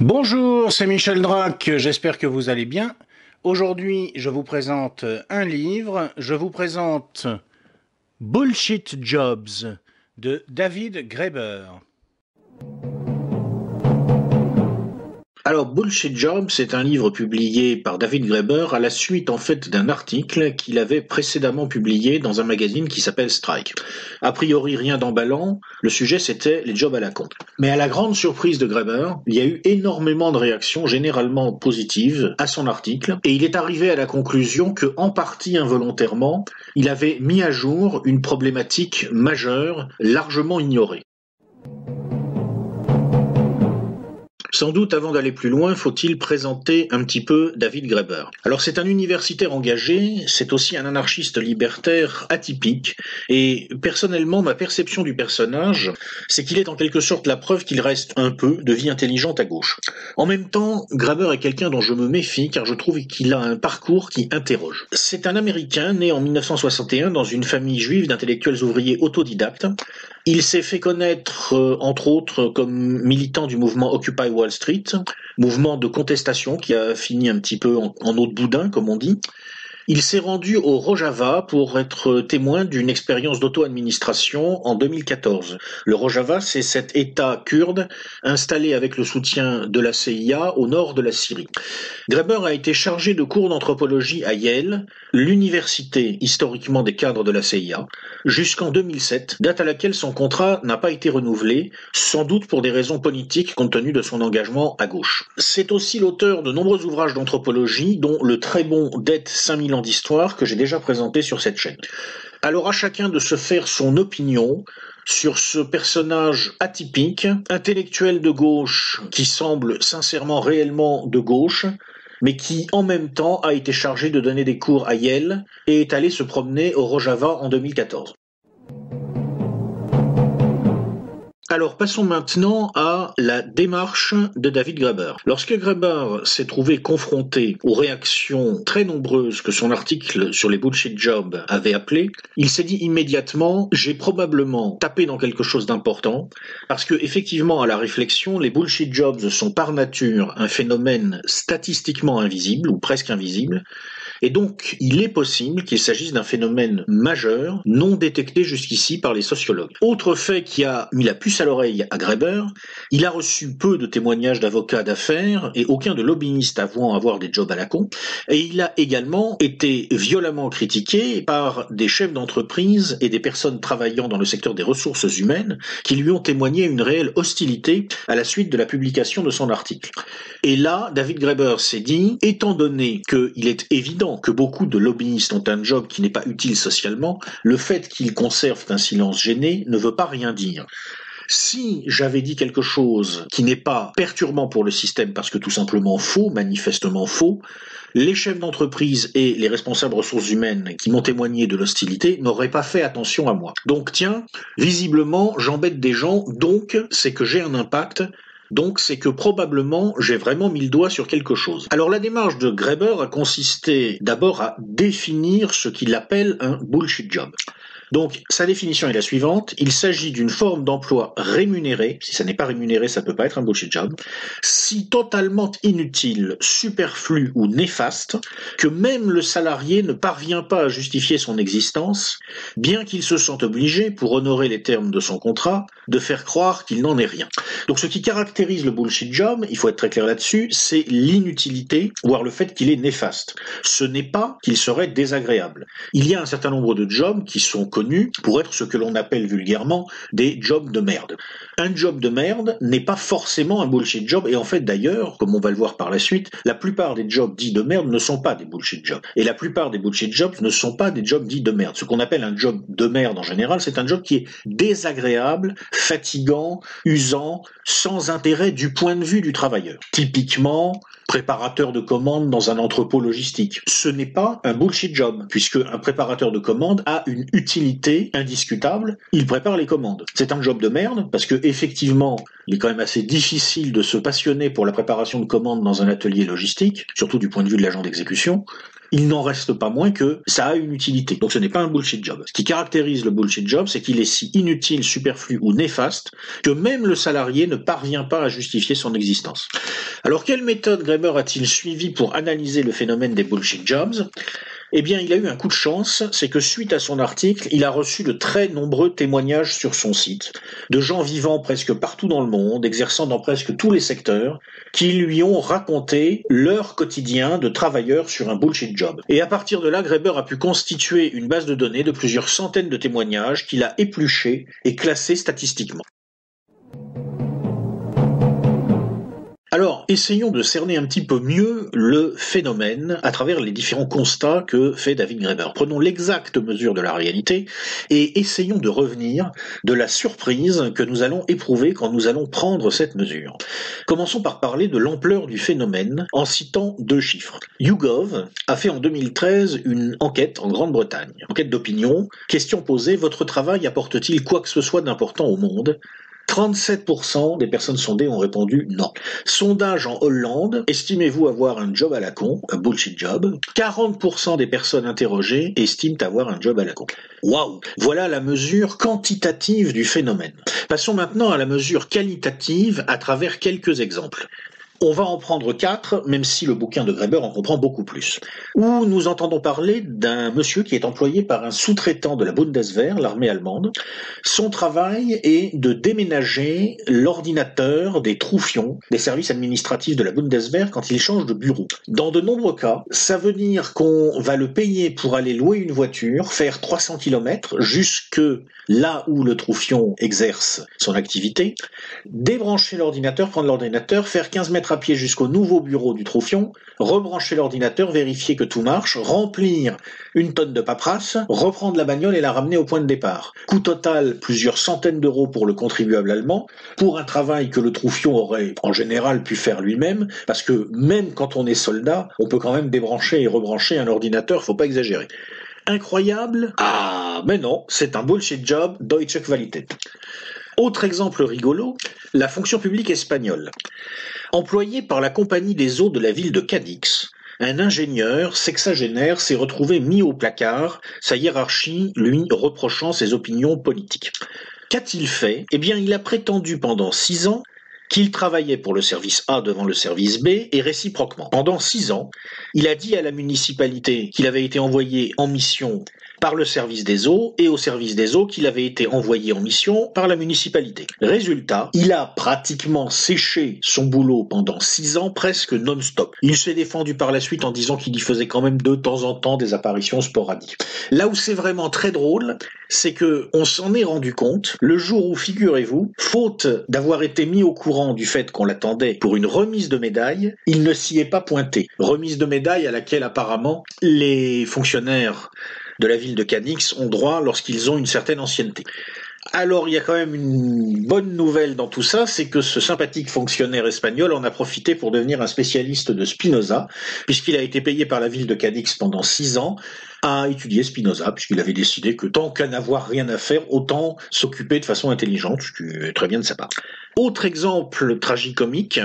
Bonjour, c'est Michel Drac, j'espère que vous allez bien. Aujourd'hui, je vous présente un livre, je vous présente Bullshit Jobs de David Graeber. Alors, Bullshit Jobs, c'est un livre publié par David Graeber à la suite en fait d'un article qu'il avait précédemment publié dans un magazine qui s'appelle Strike. A priori, rien d'emballant, le sujet c'était les jobs à la con. Mais à la grande surprise de Graeber, il y a eu énormément de réactions généralement positives à son article et il est arrivé à la conclusion que, en partie involontairement, il avait mis à jour une problématique majeure, largement ignorée. Sans doute, avant d'aller plus loin, faut-il présenter un petit peu David Graeber. Alors, c'est un universitaire engagé, c'est aussi un anarchiste libertaire atypique, et personnellement, ma perception du personnage, c'est qu'il est en quelque sorte la preuve qu'il reste un peu de vie intelligente à gauche. En même temps, Graeber est quelqu'un dont je me méfie, car je trouve qu'il a un parcours qui interroge. C'est un Américain né en 1961 dans une famille juive d'intellectuels ouvriers autodidactes. Il s'est fait connaître, entre autres, comme militant du mouvement Occupy Wall Street, mouvement de contestation qui a fini un petit peu en eau de boudin, comme on dit. Il s'est rendu au Rojava pour être témoin d'une expérience d'auto-administration en 2014. Le Rojava, c'est cet État kurde installé avec le soutien de la CIA au nord de la Syrie. Graeber a été chargé de cours d'anthropologie à Yale, l'université historiquement des cadres de la CIA, jusqu'en 2007, date à laquelle son contrat n'a pas été renouvelé, sans doute pour des raisons politiques compte tenu de son engagement à gauche. C'est aussi l'auteur de nombreux ouvrages d'anthropologie, dont le très bon Det 5000 ans d'histoire que j'ai déjà présenté sur cette chaîne. Alors à chacun de se faire son opinion sur ce personnage atypique, intellectuel de gauche qui semble sincèrement réellement de gauche, mais qui en même temps a été chargé de donner des cours à Yale et est allé se promener au Rojava en 2014. Alors passons maintenant à la démarche de David Graeber. Lorsque Graeber s'est trouvé confronté aux réactions très nombreuses que son article sur les bullshit jobs avait appelées, il s'est dit immédiatement « j'ai probablement tapé dans quelque chose d'important » parce que effectivement à la réflexion, les bullshit jobs sont par nature un phénomène statistiquement invisible ou presque invisible. Et donc, il est possible qu'il s'agisse d'un phénomène majeur, non détecté jusqu'ici par les sociologues. Autre fait qui a mis la puce à l'oreille à Graeber, il a reçu peu de témoignages d'avocats d'affaires et aucun de lobbyistes avouant avoir des jobs à la con, et il a également été violemment critiqué par des chefs d'entreprise et des personnes travaillant dans le secteur des ressources humaines qui lui ont témoigné une réelle hostilité à la suite de la publication de son article. Et là, David Graeber s'est dit, étant donné qu'il est évident que beaucoup de lobbyistes ont un job qui n'est pas utile socialement, le fait qu'ils conservent un silence gêné ne veut pas rien dire. Si j'avais dit quelque chose qui n'est pas perturbant pour le système parce que tout simplement faux, manifestement faux, les chefs d'entreprise et les responsables ressources humaines qui m'ont témoigné de l'hostilité n'auraient pas fait attention à moi. Donc tiens, visiblement j'embête des gens, donc c'est que j'ai un impact. Donc c'est que probablement j'ai vraiment mis le doigt sur quelque chose. Alors la démarche de Graeber a consisté d'abord à définir ce qu'il appelle un bullshit job. Donc, sa définition est la suivante. Il s'agit d'une forme d'emploi rémunérée. Si ça n'est pas rémunéré, ça ne peut pas être un bullshit job. Si totalement inutile, superflu ou néfaste, que même le salarié ne parvient pas à justifier son existence, bien qu'il se sente obligé, pour honorer les termes de son contrat, de faire croire qu'il n'en est rien. Donc, ce qui caractérise le bullshit job, il faut être très clair là-dessus, c'est l'inutilité, voire le fait qu'il est néfaste. Ce n'est pas qu'il serait désagréable. Il y a un certain nombre de jobs qui sont connus pour être ce que l'on appelle vulgairement des jobs de merde. Un job de merde n'est pas forcément un bullshit job, et en fait d'ailleurs, comme on va le voir par la suite, la plupart des jobs dits de merde ne sont pas des bullshit jobs. Et la plupart des bullshit jobs ne sont pas des jobs dits de merde. Ce qu'on appelle un job de merde en général, c'est un job qui est désagréable, fatigant, usant, sans intérêt du point de vue du travailleur. Typiquement, préparateur de commandes dans un entrepôt logistique. Ce n'est pas un bullshit job, puisque un préparateur de commandes a une utilité indiscutable, il prépare les commandes. C'est un job de merde, parce que effectivement, il est quand même assez difficile de se passionner pour la préparation de commandes dans un atelier logistique, surtout du point de vue de l'agent d'exécution. il n'en reste pas moins que ça a une utilité. Donc ce n'est pas un bullshit job. Ce qui caractérise le bullshit job, c'est qu'il est si inutile, superflu ou néfaste que même le salarié ne parvient pas à justifier son existence. Alors quelle méthode Graeber a-t-il suivi pour analyser le phénomène des bullshit jobs ? Eh bien, il a eu un coup de chance, c'est que suite à son article, il a reçu de très nombreux témoignages sur son site, de gens vivant presque partout dans le monde, exerçant dans presque tous les secteurs, qui lui ont raconté leur quotidien de travailleurs sur un bullshit job. Et à partir de là, Graeber a pu constituer une base de données de plusieurs centaines de témoignages qu'il a épluchés et classés statistiquement. Alors, essayons de cerner un petit peu mieux le phénomène à travers les différents constats que fait David Graeber. Prenons l'exacte mesure de la réalité et essayons de revenir de la surprise que nous allons éprouver quand nous allons prendre cette mesure. Commençons par parler de l'ampleur du phénomène en citant 2 chiffres. YouGov a fait en 2013 une enquête en Grande-Bretagne, enquête d'opinion. Question posée, votre travail apporte-t-il quoi que ce soit d'important au monde ? 37% des personnes sondées ont répondu non. Sondage en Hollande, estimez-vous avoir un job à la con, un bullshit job ? 40% des personnes interrogées estiment avoir un job à la con. Waouh ! Voilà la mesure quantitative du phénomène. Passons maintenant à la mesure qualitative à travers quelques exemples. On va en prendre 4, même si le bouquin de Graeber en comprend beaucoup plus. Où nous entendons parler d'un monsieur qui est employé par un sous-traitant de la Bundeswehr, l'armée allemande. Son travail est de déménager l'ordinateur des troufions des services administratifs de la Bundeswehr quand il change de bureau. Dans de nombreux cas, ça veut dire qu'on va le payer pour aller louer une voiture, faire 300 km jusque là où le troufion exerce son activité, débrancher l'ordinateur, prendre l'ordinateur, faire 15 mètres à pied jusqu'au nouveau bureau du troufion, rebrancher l'ordinateur, vérifier que tout marche, remplir une tonne de paperasse, reprendre la bagnole et la ramener au point de départ. Coût total, plusieurs centaines d'euros pour le contribuable allemand, pour un travail que le troufion aurait en général pu faire lui-même, parce que même quand on est soldat, on peut quand même débrancher et rebrancher un ordinateur, faut pas exagérer. Incroyable ? Ah, mais non, c'est un bullshit job, Deutsche Qualität. Autre exemple rigolo, la fonction publique espagnole. Employé par la compagnie des eaux de la ville de Cadix, un ingénieur sexagénaire s'est retrouvé mis au placard, sa hiérarchie lui reprochant ses opinions politiques. Qu'a-t-il fait ? Eh bien, il a prétendu pendant 6 ans qu'il travaillait pour le service A devant le service B et réciproquement. Pendant 6 ans, il a dit à la municipalité qu'il avait été envoyé en mission par le service des eaux et au service des eaux qu'il avait été envoyé en mission par la municipalité. Résultat, il a pratiquement séché son boulot pendant 6 ans presque non-stop. Il s'est défendu par la suite en disant qu'il y faisait quand même de temps en temps des apparitions sporadiques. Là où c'est vraiment très drôle, c'est que on s'en est rendu compte le jour où, figurez-vous, faute d'avoir été mis au courant du fait qu'on l'attendait pour une remise de médaille, il ne s'y est pas pointé. Remise de médaille à laquelle apparemment les fonctionnaires de la ville de Cadix ont droit lorsqu'ils ont une certaine ancienneté. Alors il y a quand même une bonne nouvelle dans tout ça, c'est que ce sympathique fonctionnaire espagnol en a profité pour devenir un spécialiste de Spinoza, puisqu'il a été payé par la ville de Cadix pendant 6 ans à étudier Spinoza, puisqu'il avait décidé que tant qu'à n'avoir rien à faire, autant s'occuper de façon intelligente, ce qui est très bien de sa part. Autre exemple tragicomique,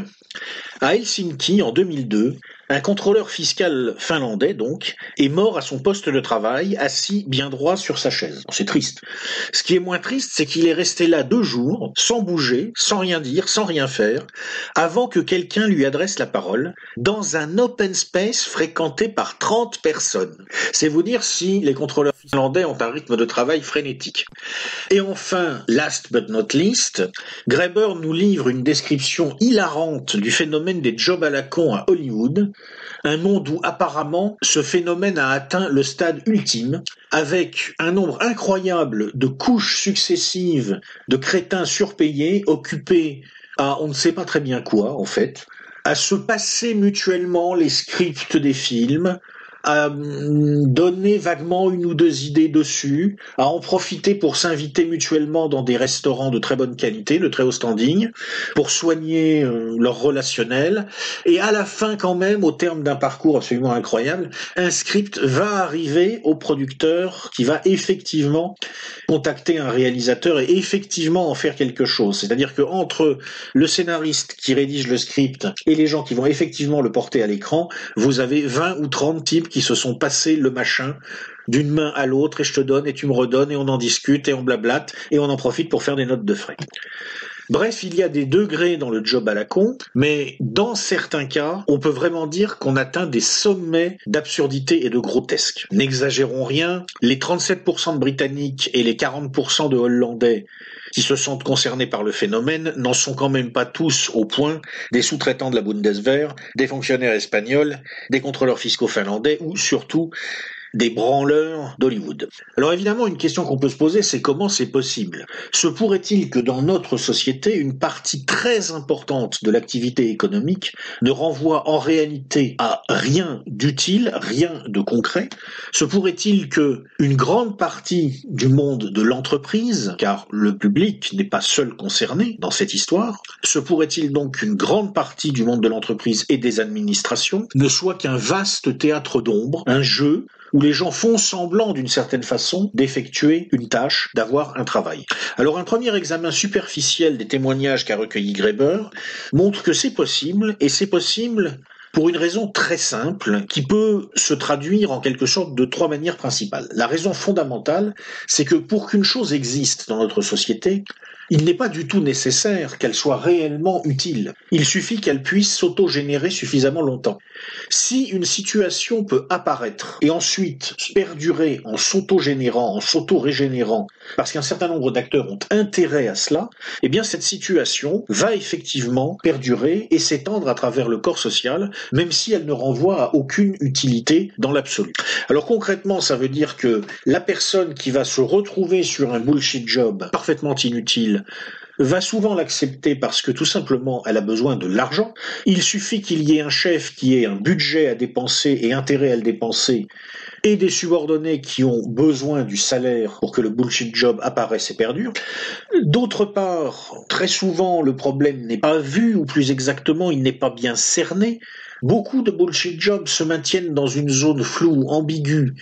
à Helsinki en 2002, un contrôleur fiscal finlandais, donc, est mort à son poste de travail, assis bien droit sur sa chaise. C'est triste. Ce qui est moins triste, c'est qu'il est resté là 2 jours, sans bouger, sans rien dire, sans rien faire, avant que quelqu'un lui adresse la parole, dans un open space fréquenté par 30 personnes. C'est vous dire si les contrôleurs finlandais ont un rythme de travail frénétique. Et enfin, last but not least, Graeber nous livre une description hilarante du phénomène des jobs à la con à Hollywood, un monde où apparemment ce phénomène a atteint le stade ultime, avec un nombre incroyable de couches successives de crétins surpayés, occupés à on ne sait pas très bien quoi en fait, à se passer mutuellement les scripts des films, à donner vaguement 1 ou 2 idées dessus, à en profiter pour s'inviter mutuellement dans des restaurants de très bonne qualité, de très haut standing, pour soigner leur relationnel, et à la fin quand même, au terme d'un parcours absolument incroyable, un script va arriver au producteur qui va effectivement contacter un réalisateur et effectivement en faire quelque chose. C'est-à-dire que entre le scénariste qui rédige le script et les gens qui vont effectivement le porter à l'écran, vous avez 20 ou 30 types qui se sont passés le machin d'une main à l'autre, et je te donne et tu me redonnes et on en discute et on blablate et on en profite pour faire des notes de frais. Bref, il y a des degrés dans le job à la con, mais dans certains cas, on peut vraiment dire qu'on atteint des sommets d'absurdité et de grotesque. N'exagérons rien, les 37% de Britanniques et les 40% de Hollandais qui se sentent concernés par le phénomène n'en sont quand même pas tous au point des sous-traitants de la Bundeswehr, des fonctionnaires espagnols, des contrôleurs fiscaux finlandais ou surtout des branleurs d'Hollywood. Alors évidemment, une question qu'on peut se poser, c'est comment c'est possible? Se pourrait-il que dans notre société, une partie très importante de l'activité économique ne renvoie en réalité à rien d'utile, rien de concret? Se pourrait-il que une grande partie du monde de l'entreprise, car le public n'est pas seul concerné dans cette histoire, se pourrait-il donc qu'une grande partie du monde de l'entreprise et des administrations ne soit qu'un vaste théâtre d'ombre, un jeu où les gens font semblant d'une certaine façon d'effectuer une tâche, d'avoir un travail. Alors un premier examen superficiel des témoignages qu'a recueilli Graeber montre que c'est possible, et c'est possible pour une raison très simple qui peut se traduire en quelque sorte de 3 manières principales. La raison fondamentale, c'est que pour qu'une chose existe dans notre société, il n'est pas du tout nécessaire qu'elle soit réellement utile. Il suffit qu'elle puisse s'auto-générer suffisamment longtemps. Si une situation peut apparaître et ensuite perdurer en s'auto-générant, en s'auto-régénérant, parce qu'un certain nombre d'acteurs ont intérêt à cela, eh bien cette situation va effectivement perdurer et s'étendre à travers le corps social, même si elle ne renvoie à aucune utilité dans l'absolu. Alors concrètement, ça veut dire que la personne qui va se retrouver sur un bullshit job parfaitement inutile va souvent l'accepter parce que tout simplement elle a besoin de l'argent. Il suffit qu'il y ait un chef qui ait un budget à dépenser et intérêt à le dépenser et des subordonnés qui ont besoin du salaire pour que le bullshit job apparaisse et perdure. D'autre part, très souvent le problème n'est pas vu, ou plus exactement il n'est pas bien cerné. Beaucoup de bullshit jobs se maintiennent dans une zone floue, ambiguë.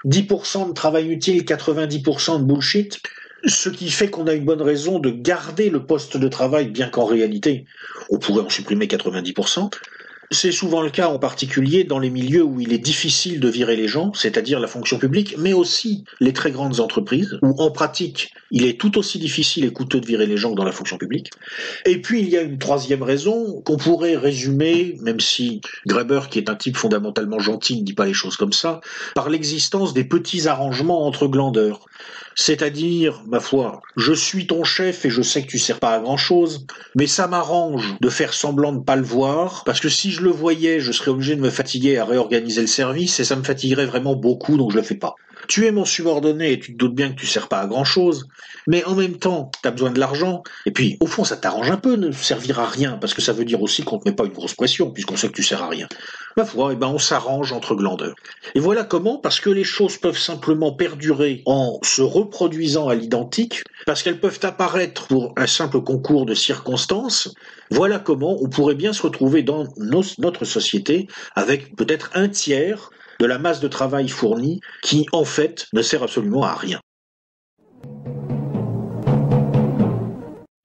10% de travail utile, 90% de bullshit. Ce qui fait qu'on a une bonne raison de garder le poste de travail, bien qu'en réalité, on pourrait en supprimer 90%. C'est souvent le cas en particulier dans les milieux où il est difficile de virer les gens, c'est-à-dire la fonction publique, mais aussi les très grandes entreprises, où en pratique, il est tout aussi difficile et coûteux de virer les gens que dans la fonction publique. Et puis il y a une troisième raison qu'on pourrait résumer, même si Graeber, qui est un type fondamentalement gentil, ne dit pas les choses comme ça, par l'existence des petits arrangements entre glandeurs. C'est-à-dire, ma foi, je suis ton chef et je sais que tu sers pas à grand-chose, mais ça m'arrange de faire semblant de pas le voir, parce que si je le voyais, je serais obligé de me fatiguer à réorganiser le service, et ça me fatiguerait vraiment beaucoup, donc je le fais pas. Tu es mon subordonné et tu te doutes bien que tu sers pas à grand-chose, mais en même temps, tu as besoin de l'argent, et puis au fond ça t'arrange un peu de servir à rien, parce que ça veut dire aussi qu'on te met pas une grosse pression, puisqu'on sait que tu sers à rien. Ma foi, on s'arrange entre glandeurs. Et voilà comment, parce que les choses peuvent simplement perdurer en se reproduisant à l'identique, parce qu'elles peuvent apparaître pour un simple concours de circonstances, voilà comment on pourrait bien se retrouver dans notre société avec peut-être un tiers de la masse de travail fournie qui, en fait, ne sert absolument à rien.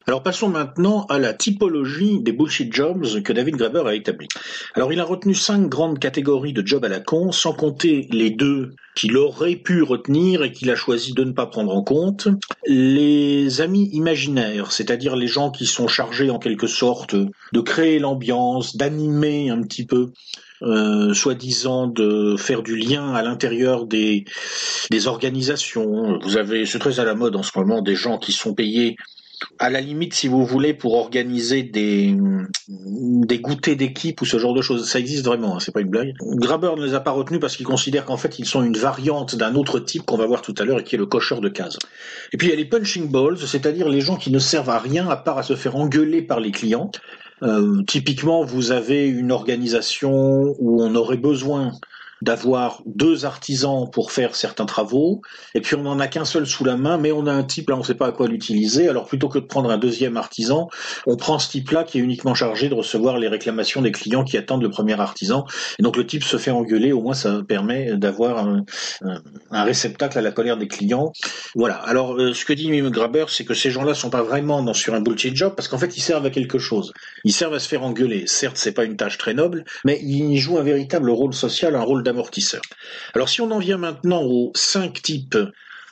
Alors passons maintenant à la typologie des bullshit jobs que David Graeber a établi. Alors il a retenu 5 grandes catégories de jobs à la con, sans compter les 2 qu'il aurait pu retenir et qu'il a choisi de ne pas prendre en compte. Les amis imaginaires, c'est-à-dire les gens qui sont chargés en quelque sorte de créer l'ambiance, d'animer un petit peu, soi-disant de faire du lien à l'intérieur des organisations. Vous avez, c'est très à la mode en ce moment, des gens qui sont payés à la limite, si vous voulez, pour organiser des goûters d'équipe ou ce genre de choses. Ça existe vraiment, hein, c'est pas une blague. Graeber ne les a pas retenus parce qu'il considère qu'en fait, ils sont une variante d'un autre type qu'on va voir tout à l'heure et qui est le cocheur de cases. Et puis il y a les punching balls, c'est-à-dire les gens qui ne servent à rien à part à se faire engueuler par les clients. Typiquement, vous avez une organisation où on aurait besoin d'avoir 2 artisans pour faire certains travaux, et puis on n'en a qu'un seul sous la main, mais on a un type là, on ne sait pas à quoi l'utiliser, alors plutôt que de prendre un deuxième artisan, on prend ce type-là qui est uniquement chargé de recevoir les réclamations des clients qui attendent le premier artisan, et donc le type se fait engueuler, au moins ça permet d'avoir un réceptacle à la colère des clients. Voilà, alors ce que dit Graeber, c'est que ces gens-là sont pas vraiment sur un bullshit job, parce qu'en fait ils servent à quelque chose, ils servent à se faire engueuler. Certes, c'est pas une tâche très noble, mais ils jouent un véritable rôle social, un rôle d'amortisseurs. Alors si on en vient maintenant aux 5 types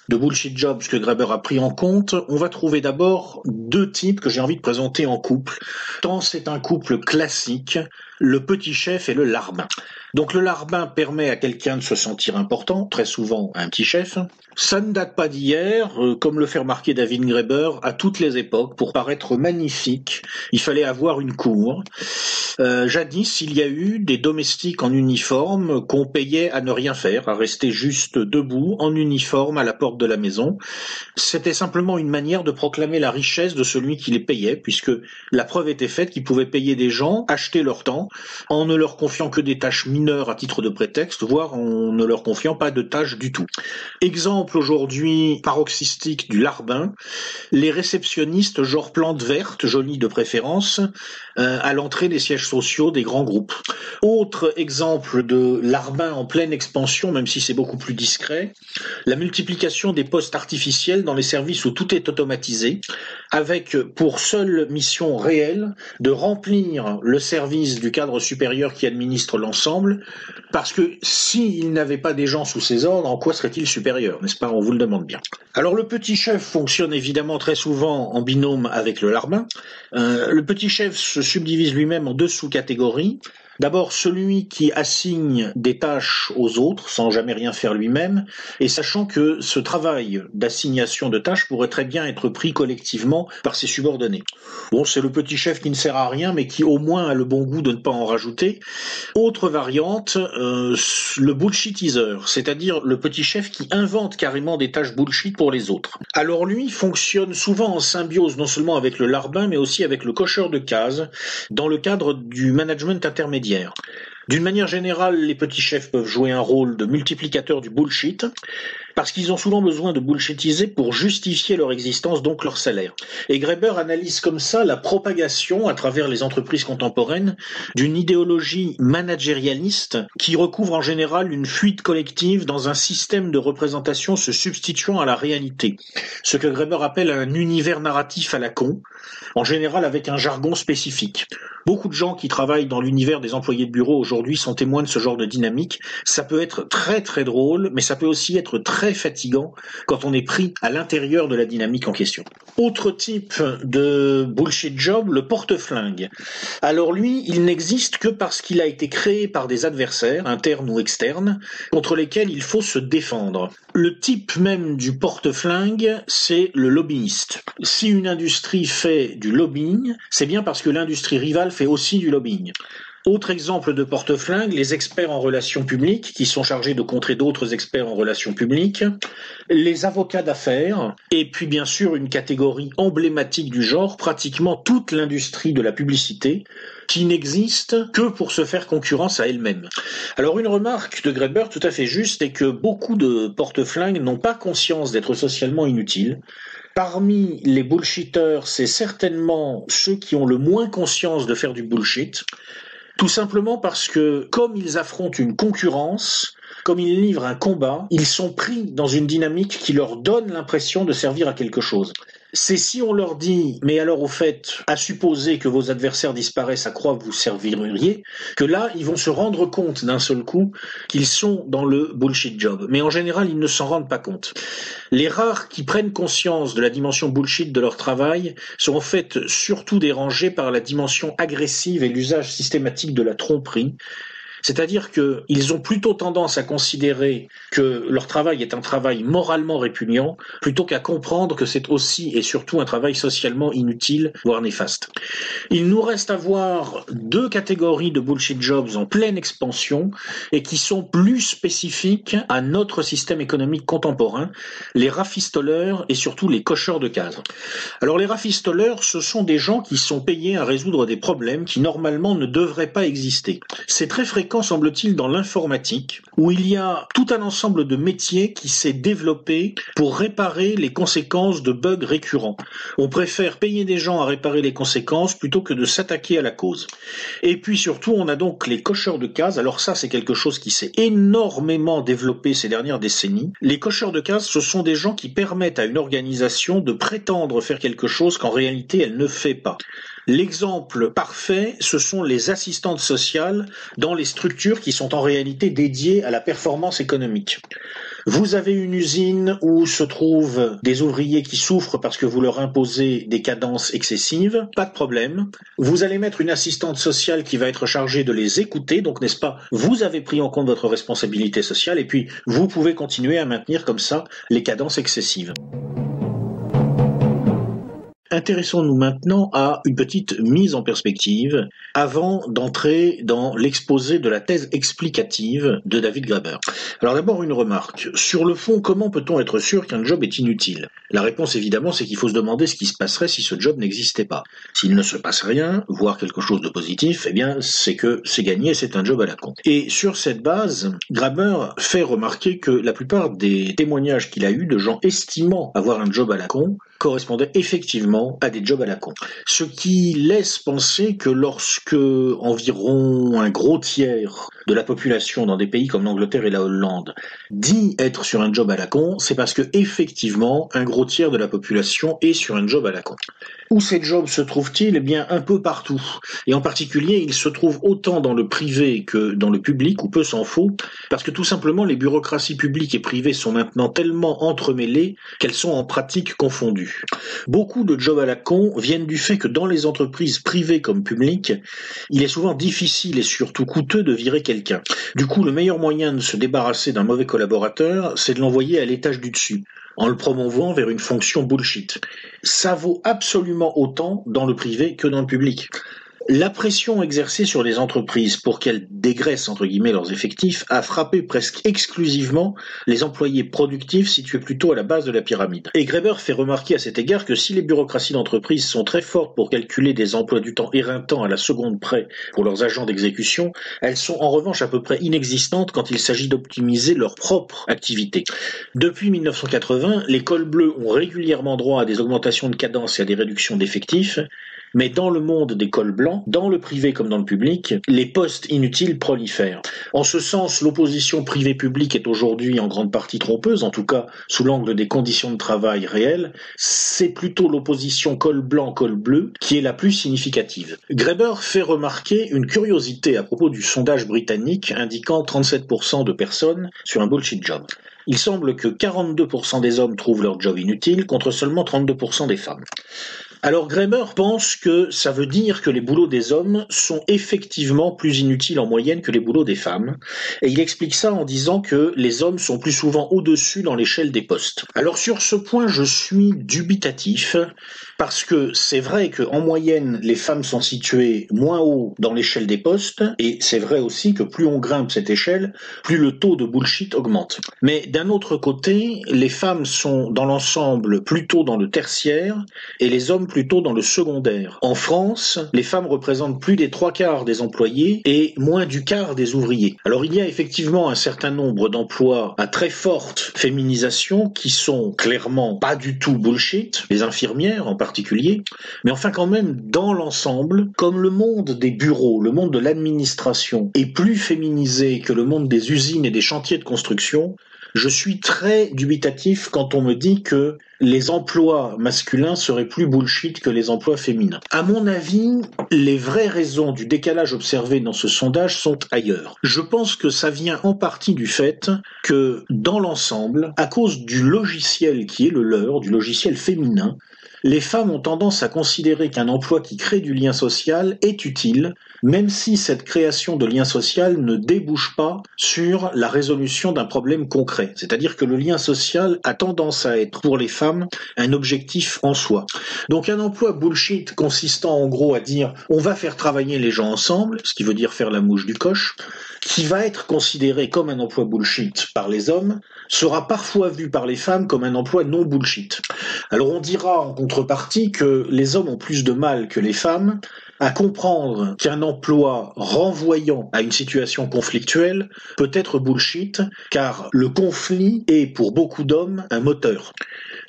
de bullshit jobs que Graeber a pris en compte, on va trouver d'abord 2 types que j'ai envie de présenter en couple, tant c'est un couple classique, le petit chef et le larbin. Donc le larbin permet à quelqu'un de se sentir important, très souvent un petit chef. Ça ne date pas d'hier, comme le fait remarquer David Graeber, à toutes les époques, pour paraître magnifique, il fallait avoir une cour. Jadis, il y a eu des domestiques en uniforme qu'on payait à ne rien faire, à rester juste debout, en uniforme, à la porte de la maison. C'était simplement une manière de proclamer la richesse de celui qui les payait, puisque la preuve était faite qu'ils pouvaient payer des gens, acheter leur temps, en ne leur confiant que des tâches mineures à titre de prétexte, voire en ne leur confiant pas de tâches du tout. Exemple aujourd'hui paroxystique du larbin, les réceptionnistes genre plantes vertes, jolies de préférence, à l'entrée des sièges sociaux des grands groupes. Autre exemple de larbin en pleine expansion, même si c'est beaucoup plus discret, la multiplication des postes artificiels dans les services où tout est automatisé, avec pour seule mission réelle de remplir le service du cadre supérieur qui administre l'ensemble, parce que s'il n'avait pas des gens sous ses ordres, en quoi serait-il supérieur, n'est-ce pas? On vous le demande bien. Alors le petit chef fonctionne évidemment très souvent en binôme avec le larbin. Le petit chef se subdivise lui-même en 2 sous-catégories. D'abord, celui qui assigne des tâches aux autres sans jamais rien faire lui-même, et sachant que ce travail d'assignation de tâches pourrait très bien être pris collectivement par ses subordonnés. Bon, c'est le petit chef qui ne sert à rien, mais qui au moins a le bon goût de ne pas en rajouter. Autre variante, le bullshitizer, c'est-à-dire le petit chef qui invente carrément des tâches bullshit pour les autres. Alors lui fonctionne souvent en symbiose non seulement avec le larbin, mais aussi avec le cocheur de cases, dans le cadre du management intermédiaire. D'une manière générale, les petits chefs peuvent jouer un rôle de multiplicateur du bullshit, parce qu'ils ont souvent besoin de bullshitiser pour justifier leur existence, donc leur salaire. Et Graeber analyse comme ça la propagation à travers les entreprises contemporaines d'une idéologie managérialiste qui recouvre en général une fuite collective dans un système de représentation se substituant à la réalité. Ce que Graeber appelle un univers narratif à la con, en général avec un jargon spécifique. Beaucoup de gens qui travaillent dans l'univers des employés de bureau aujourd'hui sont témoins de ce genre de dynamique. Ça peut être très très drôle, mais ça peut aussi être très fatigant quand on est pris à l'intérieur de la dynamique en question. Autre type de bullshit job, le porte-flingue. Alors lui, il n'existe que parce qu'il a été créé par des adversaires, internes ou externes, contre lesquels il faut se défendre. Le type même du porte-flingue, c'est le lobbyiste. Si une industrie fait du lobbying, c'est bien parce que l'industrie rivale fait aussi du lobbying. Autre exemple de porte-flingue, les experts en relations publiques qui sont chargés de contrer d'autres experts en relations publiques, les avocats d'affaires, et puis bien sûr une catégorie emblématique du genre, pratiquement toute l'industrie de la publicité, qui n'existe que pour se faire concurrence à elle-même. Alors une remarque de Graeber tout à fait juste est que beaucoup de porte-flingues n'ont pas conscience d'être socialement inutiles. Parmi les bullshitters, c'est certainement ceux qui ont le moins conscience de faire du bullshit, tout simplement parce que, comme ils affrontent une concurrence, comme ils livrent un combat, ils sont pris dans une dynamique qui leur donne l'impression de servir à quelque chose. C'est si on leur dit « mais alors au fait, à supposer que vos adversaires disparaissent, à quoi vous serviriez ?» que là, ils vont se rendre compte d'un seul coup qu'ils sont dans le bullshit job. Mais en général, ils ne s'en rendent pas compte. Les rares qui prennent conscience de la dimension bullshit de leur travail sont en fait surtout dérangés par la dimension agressive et l'usage systématique de la tromperie. C'est-à-dire qu'ils ont plutôt tendance à considérer que leur travail est un travail moralement répugnant, plutôt qu'à comprendre que c'est aussi et surtout un travail socialement inutile, voire néfaste. Il nous reste à voir 2 catégories de bullshit jobs en pleine expansion et qui sont plus spécifiques à notre système économique contemporain, les rafistoleurs et surtout les cocheurs de cases. Alors les rafistoleurs, ce sont des gens qui sont payés à résoudre des problèmes qui normalement ne devraient pas exister. C'est très fréquent, semble-t-il, dans l'informatique, où il y a tout un ensemble de métiers qui s'est développé pour réparer les conséquences de bugs récurrents. On préfère payer des gens à réparer les conséquences plutôt que de s'attaquer à la cause. Et puis surtout, on a donc les cocheurs de cases. Alors ça, c'est quelque chose qui s'est énormément développé ces dernières décennies. Les cocheurs de cases, ce sont des gens qui permettent à une organisation de prétendre faire quelque chose qu'en réalité elle ne fait pas. L'exemple parfait, ce sont les assistantes sociales dans les structures qui sont en réalité dédiées à la performance économique. Vous avez une usine où se trouvent des ouvriers qui souffrent parce que vous leur imposez des cadences excessives, pas de problème. Vous allez mettre une assistante sociale qui va être chargée de les écouter, donc n'est-ce pas, vous avez pris en compte votre responsabilité sociale et puis vous pouvez continuer à maintenir comme ça les cadences excessives. Intéressons-nous maintenant à une petite mise en perspective avant d'entrer dans l'exposé de la thèse explicative de David Graeber. Alors d'abord une remarque. Sur le fond, comment peut-on être sûr qu'un job est inutile ? La réponse évidemment, c'est qu'il faut se demander ce qui se passerait si ce job n'existait pas. S'il ne se passe rien, voire quelque chose de positif, eh bien c'est que c'est gagné, c'est un job à la con. Et sur cette base, Graeber fait remarquer que la plupart des témoignages qu'il a eus de gens estimant avoir un job à la con correspondaient effectivement à des jobs à la con. Ce qui laisse penser que lorsque environ un gros tiers de la population dans des pays comme l'Angleterre et la Hollande dit être sur un job à la con, c'est parce que effectivement un gros tiers de la population est sur un job à la con. Où ces jobs se trouvent-ils ? Eh bien un peu partout. Et en particulier, ils se trouvent autant dans le privé que dans le public, ou peu s'en faut, parce que tout simplement les bureaucraties publiques et privées sont maintenant tellement entremêlées qu'elles sont en pratique confondues. Beaucoup de jobs à la con viennent du fait que dans les entreprises privées comme publiques, il est souvent difficile et surtout coûteux de virer quelqu'un. Du coup, le meilleur moyen de se débarrasser d'un mauvais collaborateur, c'est de l'envoyer à l'étage du dessus, en le promouvant vers une fonction bullshit. Ça vaut absolument autant dans le privé que dans le public. La pression exercée sur les entreprises pour qu'elles dégraissent entre guillemets leurs effectifs a frappé presque exclusivement les employés productifs situés plutôt à la base de la pyramide. Et Graeber fait remarquer à cet égard que si les bureaucraties d'entreprise sont très fortes pour calculer des emplois du temps éreintants à la seconde près pour leurs agents d'exécution, elles sont en revanche à peu près inexistantes quand il s'agit d'optimiser leur propre activité. Depuis 1980, les cols bleus ont régulièrement droit à des augmentations de cadence et à des réductions d'effectifs. Mais dans le monde des cols blancs, dans le privé comme dans le public, les postes inutiles prolifèrent. En ce sens, l'opposition privé-public est aujourd'hui en grande partie trompeuse, en tout cas sous l'angle des conditions de travail réelles. C'est plutôt l'opposition col blanc-col bleu qui est la plus significative. Graeber fait remarquer une curiosité à propos du sondage britannique indiquant 37% de personnes sur un bullshit job. Il semble que 42% des hommes trouvent leur job inutile contre seulement 32% des femmes. Alors Graeber pense que ça veut dire que les boulots des hommes sont effectivement plus inutiles en moyenne que les boulots des femmes, et il explique ça en disant que les hommes sont plus souvent au-dessus dans l'échelle des postes. Alors sur ce point, je suis dubitatif, parce que c'est vrai qu'en moyenne, les femmes sont situées moins haut dans l'échelle des postes, et c'est vrai aussi que plus on grimpe cette échelle, plus le taux de bullshit augmente. Mais d'un autre côté, les femmes sont dans l'ensemble plutôt dans le tertiaire, et les hommes plutôt dans le secondaire. En France, les femmes représentent plus des 3/4 des employés et moins du quart des ouvriers. Alors il y a effectivement un certain nombre d'emplois à très forte féminisation qui sont clairement pas du tout bullshit, les infirmières en particulier, mais enfin quand même dans l'ensemble, comme le monde des bureaux, le monde de l'administration est plus féminisé que le monde des usines et des chantiers de construction, je suis très dubitatif quand on me dit que les emplois masculins seraient plus bullshit que les emplois féminins. À mon avis, les vraies raisons du décalage observé dans ce sondage sont ailleurs. Je pense que ça vient en partie du fait que, dans l'ensemble, à cause du logiciel qui est le leur, du logiciel féminin, les femmes ont tendance à considérer qu'un emploi qui crée du lien social est utile, même si cette création de lien social ne débouche pas sur la résolution d'un problème concret. C'est-à-dire que le lien social a tendance à être, pour les femmes, un objectif en soi. Donc un emploi bullshit consistant en gros à dire « on va faire travailler les gens ensemble », ce qui veut dire faire la mouche du coche, qui va être considéré comme un emploi bullshit par les hommes, sera parfois vu par les femmes comme un emploi non bullshit. Alors on dira en contrepartie que les hommes ont plus de mal que les femmes à comprendre qu'un emploi renvoyant à une situation conflictuelle peut être bullshit, car le conflit est pour beaucoup d'hommes un moteur.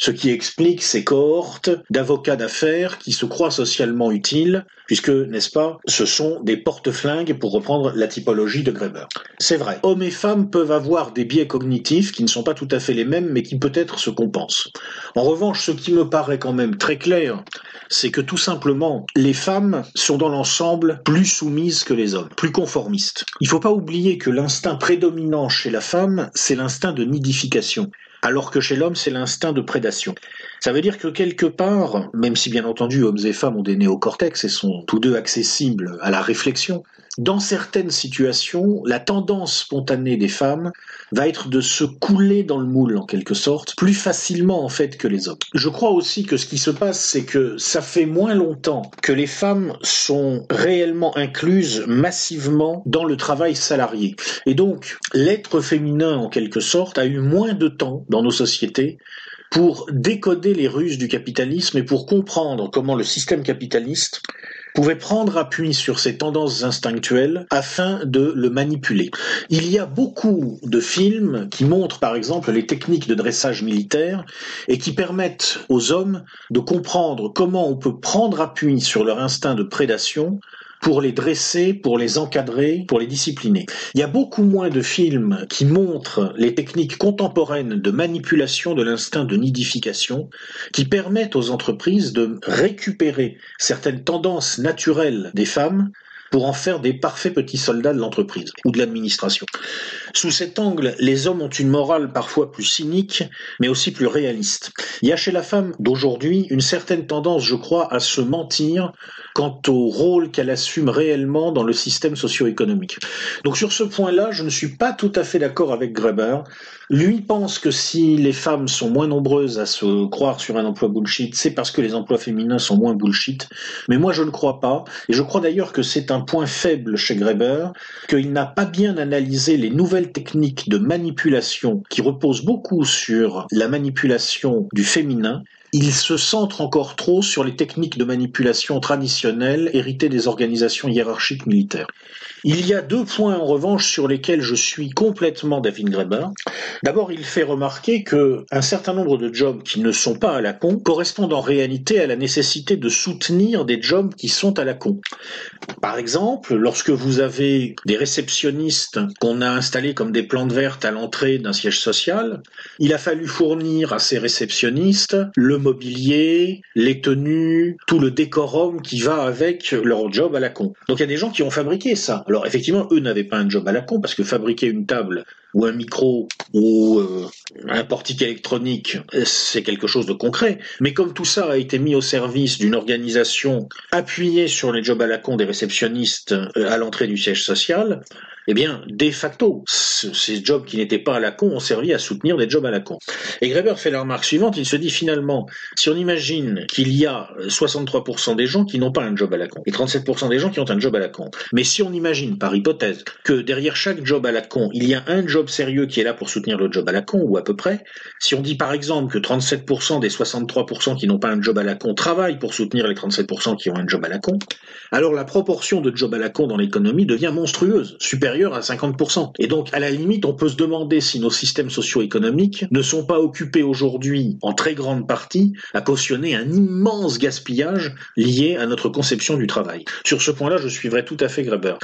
ce qui explique ces cohortes d'avocats d'affaires qui se croient socialement utiles, puisque, n'est-ce pas, ce sont des porte-flingues pour reprendre la typologie de Graeber. C'est vrai, hommes et femmes peuvent avoir des biais cognitifs qui ne sont pas tout à fait les mêmes, mais qui peut-être se compensent. En revanche, ce qui me paraît quand même très clair, c'est que tout simplement, les femmes sont dans l'ensemble plus soumises que les hommes, plus conformistes. Il ne faut pas oublier que l'instinct prédominant chez la femme, c'est l'instinct de nidification, alors que chez l'homme, c'est l'instinct de prédation. Ça veut dire que quelque part, même si bien entendu hommes et femmes ont des néocortex et sont tous deux accessibles à la réflexion, dans certaines situations, la tendance spontanée des femmes va être de se couler dans le moule en quelque sorte, plus facilement en fait que les hommes. Je crois aussi que ce qui se passe, c'est que ça fait moins longtemps que les femmes sont réellement incluses massivement dans le travail salarié. Et donc, l'être féminin en quelque sorte a eu moins de temps dans nos sociétés pour décoder les ruses du capitalisme et pour comprendre comment le système capitaliste pouvait prendre appui sur ces tendances instinctuelles afin de le manipuler. Il y a beaucoup de films qui montrent par exemple les techniques de dressage militaire et qui permettent aux hommes de comprendre comment on peut prendre appui sur leur instinct de prédation pour les dresser, pour les encadrer, pour les discipliner. Il y a beaucoup moins de films qui montrent les techniques contemporaines de manipulation de l'instinct de nidification qui permettent aux entreprises de récupérer certaines tendances naturelles des femmes pour en faire des parfaits petits soldats de l'entreprise ou de l'administration. Sous cet angle, les hommes ont une morale parfois plus cynique, mais aussi plus réaliste. Il y a chez la femme d'aujourd'hui une certaine tendance, je crois, à se mentir quant au rôle qu'elle assume réellement dans le système socio-économique. Donc sur ce point-là, je ne suis pas tout à fait d'accord avec Graeber. Lui pense que si les femmes sont moins nombreuses à se croire sur un emploi bullshit, c'est parce que les emplois féminins sont moins bullshit. Mais moi, je ne crois pas. Et je crois d'ailleurs que c'est un point faible chez Graeber, qu'il n'a pas bien analysé les nouvelles techniques de manipulation qui reposent beaucoup sur la manipulation du féminin. Il se centre encore trop sur les techniques de manipulation traditionnelles héritées des organisations hiérarchiques militaires. Il y a deux points en revanche sur lesquels je suis complètement David Graeber. D'abord, il fait remarquer qu'un certain nombre de jobs qui ne sont pas à la con correspondent en réalité à la nécessité de soutenir des jobs qui sont à la con. Par exemple, lorsque vous avez des réceptionnistes qu'on a installés comme des plantes vertes à l'entrée d'un siège social, il a fallu fournir à ces réceptionnistes le mobilier, les tenues, tout le décorum qui va avec leur job à la con. Donc il y a des gens qui ont fabriqué ça. Alors effectivement, eux n'avaient pas un job à la con parce que fabriquer une table ou un micro ou un portique électronique, c'est quelque chose de concret. Mais comme tout ça a été mis au service d'une organisation appuyée sur les jobs à la con des réceptionnistes à l'entrée du siège social, eh bien, de facto, ces jobs qui n'étaient pas à la con ont servi à soutenir des jobs à la con. Et Graeber fait la remarque suivante, il se dit finalement, si on imagine qu'il y a 63% des gens qui n'ont pas un job à la con, et 37% des gens qui ont un job à la con, mais si on imagine, par hypothèse, que derrière chaque job à la con, il y a un job sérieux qui est là pour soutenir le job à la con, ou à peu près, si on dit par exemple que 37% des 63% qui n'ont pas un job à la con travaillent pour soutenir les 37% qui ont un job à la con, alors la proportion de job à la con dans l'économie devient monstrueuse, supérieure à 50%. Et donc, à la limite, on peut se demander si nos systèmes socio-économiques ne sont pas occupés aujourd'hui, en très grande partie, à cautionner un immense gaspillage lié à notre conception du travail. Sur ce point-là, je suivrai tout à fait Graeber.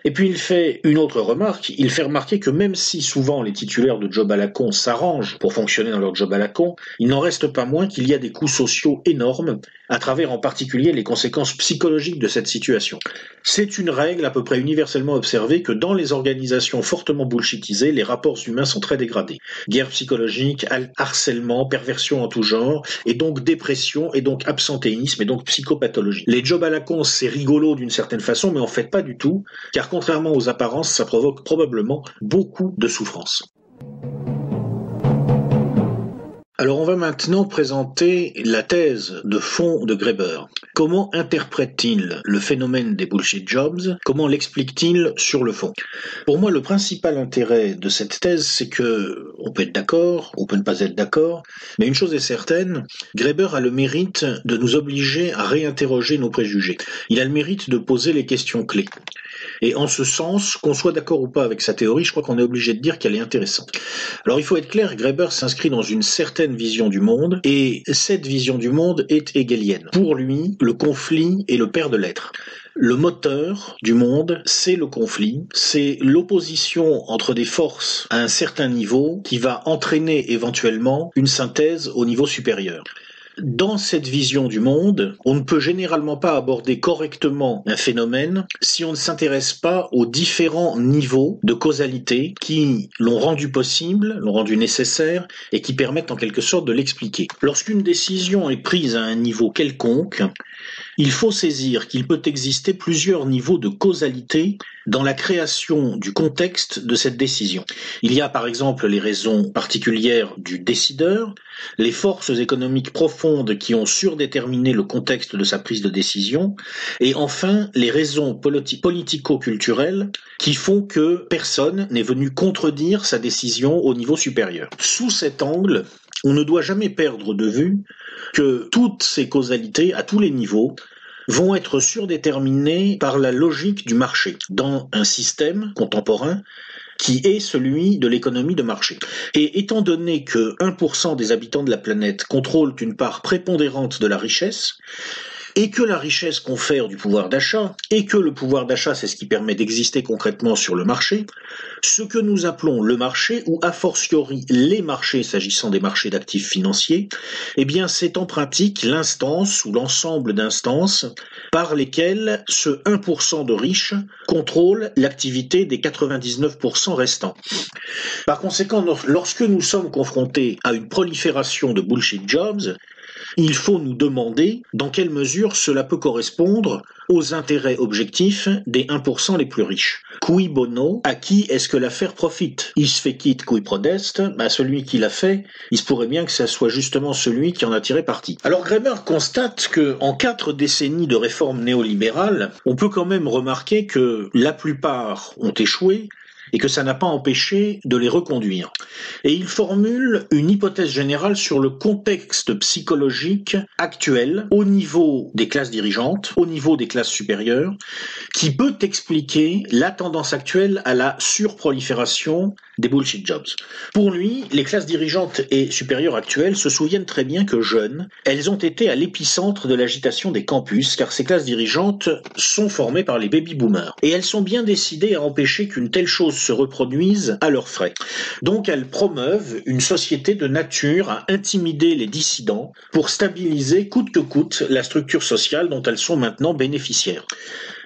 Et puis, il fait une autre remarque, il fait remarquer que même si souvent les titulaires de job à la con s'arrangent pour fonctionner dans leur job à la con, il n'en reste pas moins qu'il y a des coûts sociaux énormes, à travers en particulier les conséquences psychologiques de cette situation. C'est une règle à peu près universellement observée que dans les organisations fortement bullshitisées, les rapports humains sont très dégradés. Guerre psychologique, harcèlement, perversion en tout genre, et donc dépression, et donc absentéisme, et donc psychopathologie. Les jobs à la con, c'est rigolo d'une certaine façon, mais en fait pas du tout, car contrairement aux apparences, ça provoque probablement beaucoup de souffrance. Alors on va maintenant présenter la thèse de fond de Graeber. Comment interprète-t-il le phénomène des bullshit jobs? Comment l'explique-t-il sur le fond? Pour moi, le principal intérêt de cette thèse, c'est que on peut être d'accord, on peut ne pas être d'accord, mais une chose est certaine, Graeber a le mérite de nous obliger à réinterroger nos préjugés. Il a le mérite de poser les questions clés. Et en ce sens, qu'on soit d'accord ou pas avec sa théorie, je crois qu'on est obligé de dire qu'elle est intéressante. Alors il faut être clair, Graeber s'inscrit dans une certaine certaine vision du monde, et cette vision du monde est hegelienne. Pour lui, le conflit est le père de l'être. Le moteur du monde, c'est le conflit, c'est l'opposition entre des forces à un certain niveau qui va entraîner éventuellement une synthèse au niveau supérieur. Dans cette vision du monde, on ne peut généralement pas aborder correctement un phénomène si on ne s'intéresse pas aux différents niveaux de causalité qui l'ont rendu possible, l'ont rendu nécessaire et qui permettent en quelque sorte de l'expliquer. Lorsqu'une décision est prise à un niveau quelconque, il faut saisir qu'il peut exister plusieurs niveaux de causalité dans la création du contexte de cette décision. Il y a par exemple les raisons particulières du décideur, les forces économiques profondes qui ont surdéterminé le contexte de sa prise de décision, et enfin les raisons politico-culturelles qui font que personne n'est venu contredire sa décision au niveau supérieur. Sous cet angle, on ne doit jamais perdre de vue que toutes ces causalités, à tous les niveaux, vont être surdéterminées par la logique du marché, dans un système contemporain qui est celui de l'économie de marché. Et étant donné que 1% des habitants de la planète contrôlent une part prépondérante de la richesse, et que la richesse confère du pouvoir d'achat, et que le pouvoir d'achat, c'est ce qui permet d'exister concrètement sur le marché, ce que nous appelons le marché, ou a fortiori les marchés, s'agissant des marchés d'actifs financiers, eh bien c'est en pratique l'instance ou l'ensemble d'instances par lesquelles ce 1% de riches contrôle l'activité des 99% restants. Par conséquent, lorsque nous sommes confrontés à une prolifération de bullshit jobs, il faut nous demander dans quelle mesure cela peut correspondre aux intérêts objectifs des 1% les plus riches. Cui bono, à qui est-ce que l'affaire profite? Il se fait quitte cui prodest, celui qui l'a fait, il se pourrait bien que ça soit justement celui qui en a tiré parti. Alors Graeber constate que en 4 décennies de réformes néolibérales, on peut quand même remarquer que la plupart ont échoué, et que ça n'a pas empêché de les reconduire. Et il formule une hypothèse générale sur le contexte psychologique actuel au niveau des classes dirigeantes, au niveau des classes supérieures, qui peut expliquer la tendance actuelle à la surprolifération des bullshit jobs. Pour lui, les classes dirigeantes et supérieures actuelles se souviennent très bien que jeunes, elles ont été à l'épicentre de l'agitation des campus, car ces classes dirigeantes sont formées par les baby-boomers. Et elles sont bien décidées à empêcher qu'une telle chose se reproduise à leurs frais. Donc elles promeuvent une société de nature à intimider les dissidents pour stabiliser coûte que coûte la structure sociale dont elles sont maintenant bénéficiaires.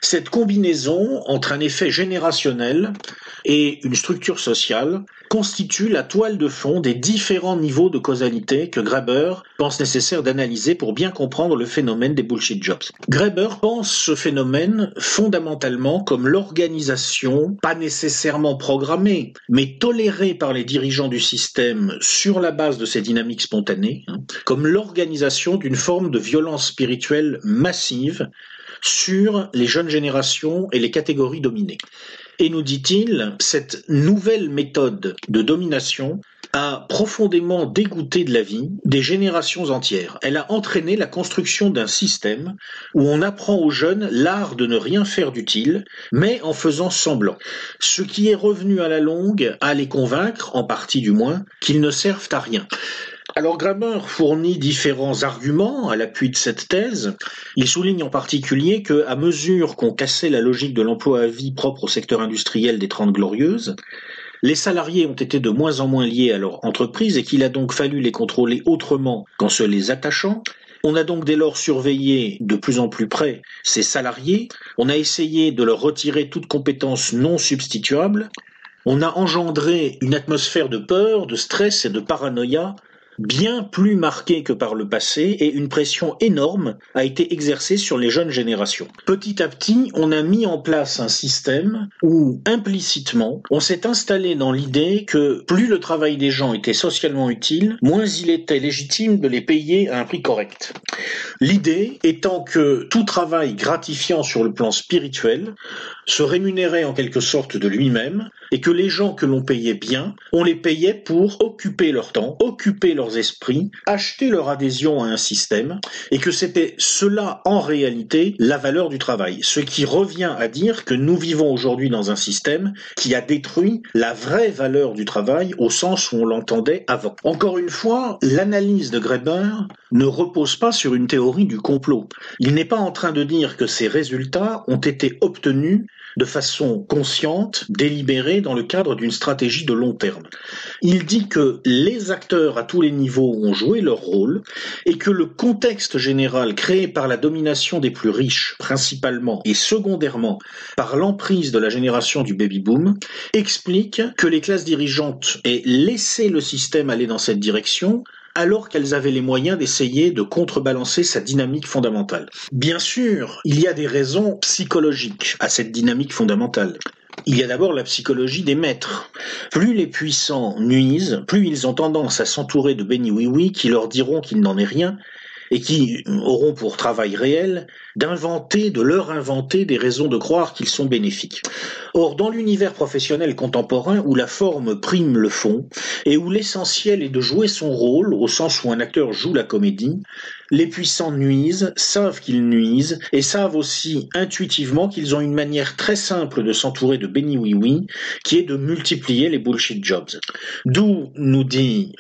Cette combinaison entre un effet générationnel et une structure sociale constitue la toile de fond des différents niveaux de causalité que Graeber pense nécessaire d'analyser pour bien comprendre le phénomène des bullshit jobs. Graeber pense ce phénomène fondamentalement comme l'organisation, pas nécessairement programmée, mais tolérée par les dirigeants du système sur la base de ces dynamiques spontanées, comme l'organisation d'une forme de violence spirituelle massive sur les jeunes générations et les catégories dominées. Et nous dit-il, cette nouvelle méthode de domination a profondément dégoûté de la vie des générations entières. Elle a entraîné la construction d'un système où on apprend aux jeunes l'art de ne rien faire d'utile, mais en faisant semblant. Ce qui est revenu à la longue à les convaincre, en partie du moins, qu'ils ne servent à rien. Alors Graeber fournit différents arguments à l'appui de cette thèse. Il souligne en particulier que, à mesure qu'on cassait la logique de l'emploi à vie propre au secteur industriel des Trente Glorieuses, les salariés ont été de moins en moins liés à leur entreprise et qu'il a donc fallu les contrôler autrement qu'en se les attachant. On a donc dès lors surveillé de plus en plus près ces salariés. On a essayé de leur retirer toute compétence non substituable. On a engendré une atmosphère de peur, de stress et de paranoïa bien plus marquée que par le passé, et une pression énorme a été exercée sur les jeunes générations. Petit à petit, on a mis en place un système où, implicitement, on s'est installé dans l'idée que plus le travail des gens était socialement utile, moins il était légitime de les payer à un prix correct. L'idée étant que tout travail gratifiant sur le plan spirituel se rémunérait en quelque sorte de lui-même, et que les gens que l'on payait bien, on les payait pour occuper leur temps, occuper leurs esprits, acheter leur adhésion à un système, et que c'était cela en réalité la valeur du travail. Ce qui revient à dire que nous vivons aujourd'hui dans un système qui a détruit la vraie valeur du travail au sens où on l'entendait avant. Encore une fois, l'analyse de Graeber ne repose pas sur une théorie du complot. Il n'est pas en train de dire que ces résultats ont été obtenus de façon consciente, délibérée, dans le cadre d'une stratégie de long terme. Il dit que les acteurs à tous les niveaux ont joué leur rôle et que le contexte général créé par la domination des plus riches, principalement et secondairement par l'emprise de la génération du baby-boom, explique que les classes dirigeantes aient laissé le système aller dans cette direction alors qu'elles avaient les moyens d'essayer de contrebalancer sa dynamique fondamentale. Bien sûr, il y a des raisons psychologiques à cette dynamique fondamentale. Il y a d'abord la psychologie des maîtres. Plus les puissants nuisent, plus ils ont tendance à s'entourer de béni-oui-oui qui leur diront qu'il n'en est rien et qui auront pour travail réel de leur inventer des raisons de croire qu'ils sont bénéfiques. Or, dans l'univers professionnel contemporain où la forme prime le fond et où l'essentiel est de jouer son rôle au sens où un acteur joue la comédie, les puissants nuisent, savent qu'ils nuisent et savent aussi intuitivement qu'ils ont une manière très simple de s'entourer de béni-oui-oui qui est de multiplier les bullshit jobs. D'où, nous dit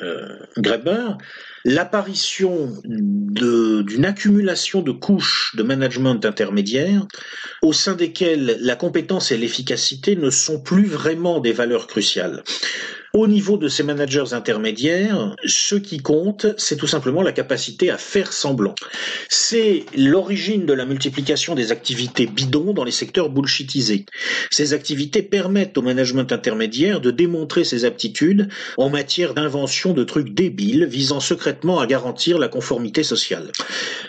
Graeber, l'apparition d'une accumulation de couches de management intermédiaires au sein desquelles la compétence et l'efficacité ne sont plus vraiment des valeurs cruciales. Au niveau de ces managers intermédiaires, ce qui compte, c'est tout simplement la capacité à faire semblant. C'est l'origine de la multiplication des activités bidons dans les secteurs bullshitisés. Ces activités permettent au management intermédiaire de démontrer ses aptitudes en matière d'invention de trucs débiles visant secrètement à garantir la conformité sociale.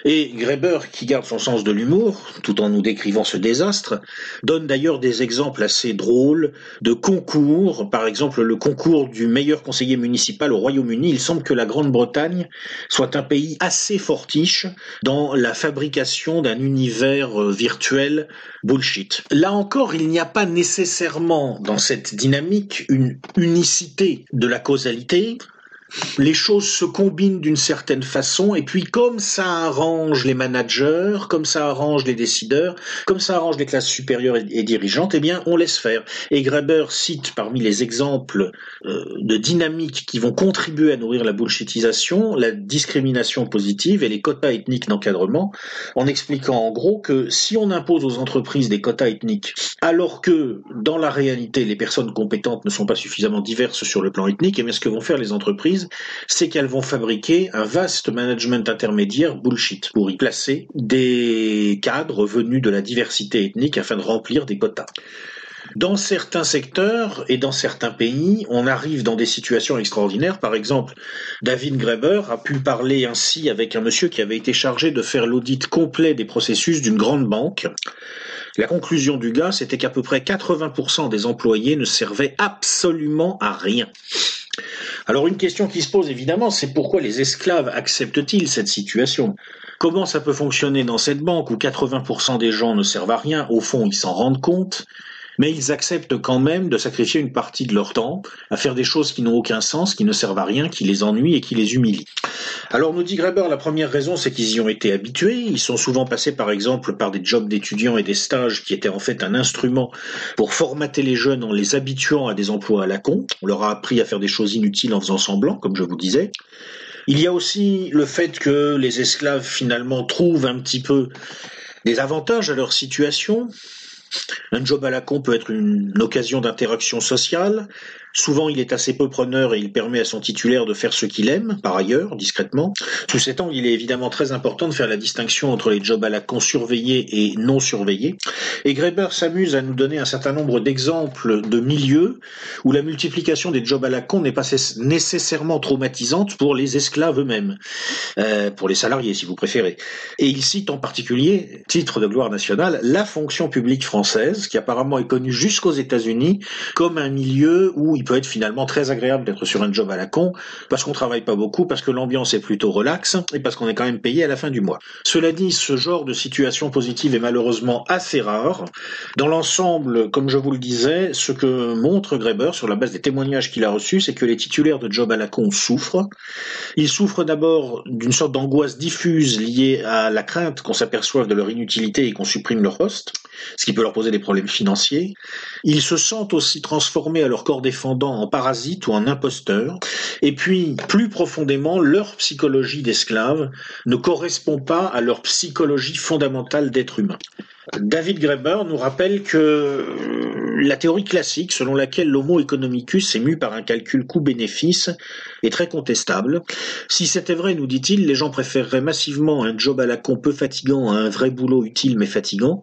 Et Graeber, qui garde son sens de l'humour, tout en nous décrivant ce désastre, donne d'ailleurs des exemples assez drôles de concours, par exemple le concours du meilleur conseiller municipal au Royaume-Uni. Il semble que la Grande-Bretagne soit un pays assez fortiche dans la fabrication d'un univers virtuel bullshit. Là encore, il n'y a pas nécessairement dans cette dynamique une unicité de la causalité. Les choses se combinent d'une certaine façon et puis comme ça arrange les managers, comme ça arrange les décideurs, comme ça arrange les classes supérieures et dirigeantes, eh bien on laisse faire. Et Graeber cite parmi les exemples de dynamiques qui vont contribuer à nourrir la bullshitisation, la discrimination positive et les quotas ethniques d'encadrement, en expliquant en gros que si on impose aux entreprises des quotas ethniques alors que dans la réalité les personnes compétentes ne sont pas suffisamment diverses sur le plan ethnique, eh bien ce que vont faire les entreprises, c'est qu'elles vont fabriquer un vaste management intermédiaire bullshit pour y placer des cadres venus de la diversité ethnique afin de remplir des quotas. Dans certains secteurs et dans certains pays, on arrive dans des situations extraordinaires. Par exemple, David Graeber a pu parler ainsi avec un monsieur qui avait été chargé de faire l'audit complet des processus d'une grande banque. La conclusion du gars, c'était qu'à peu près 80% des employés ne servaient absolument à rien. Alors une question qui se pose évidemment, c'est pourquoi les esclaves acceptent-ils cette situation ? Comment ça peut fonctionner dans cette banque où 80% des gens ne servent à rien ? Au fond, ils s'en rendent compte, mais ils acceptent quand même de sacrifier une partie de leur temps à faire des choses qui n'ont aucun sens, qui ne servent à rien, qui les ennuient et qui les humilient. Alors nous dit Graeber, la première raison, c'est qu'ils y ont été habitués. Ils sont souvent passés par exemple par des jobs d'étudiants et des stages qui étaient en fait un instrument pour formater les jeunes en les habituant à des emplois à la con. On leur a appris à faire des choses inutiles en faisant semblant, comme je vous disais. Il y a aussi le fait que les esclaves finalement trouvent un petit peu des avantages à leur situation. Un job à la con peut être une occasion d'interaction sociale. Souvent, il est assez peu preneur et il permet à son titulaire de faire ce qu'il aime, par ailleurs, discrètement. Sous cet angle, il est évidemment très important de faire la distinction entre les jobs à la con surveillés et non surveillés. Et Graeber s'amuse à nous donner un certain nombre d'exemples de milieux où la multiplication des jobs à la con n'est pas nécessairement traumatisante pour les esclaves eux-mêmes, pour les salariés si vous préférez. Et il cite en particulier, titre de gloire nationale, la fonction publique française française, qui apparemment est connue jusqu'aux États-Unis comme un milieu où il peut être finalement très agréable d'être sur un job à la con, parce qu'on travaille pas beaucoup, parce que l'ambiance est plutôt relaxe, et parce qu'on est quand même payé à la fin du mois. Cela dit, ce genre de situation positive est malheureusement assez rare. Dans l'ensemble, comme je vous le disais, ce que montre Graeber, sur la base des témoignages qu'il a reçus, c'est que les titulaires de job à la con souffrent. Ils souffrent d'abord d'une sorte d'angoisse diffuse liée à la crainte qu'on s'aperçoive de leur inutilité et qu'on supprime leur poste, ce qui peut leur poser des problèmes financiers. Ils se sentent aussi transformés à leur corps défendant en parasites ou en imposteurs. Et puis, plus profondément, leur psychologie d'esclave ne correspond pas à leur psychologie fondamentale d'être humain. David Graeber nous rappelle que la théorie classique selon laquelle l'homo economicus est mu par un calcul coût-bénéfice est très contestable. Si c'était vrai, nous dit-il, les gens préféreraient massivement un job à la con peu fatigant à un vrai boulot utile mais fatigant.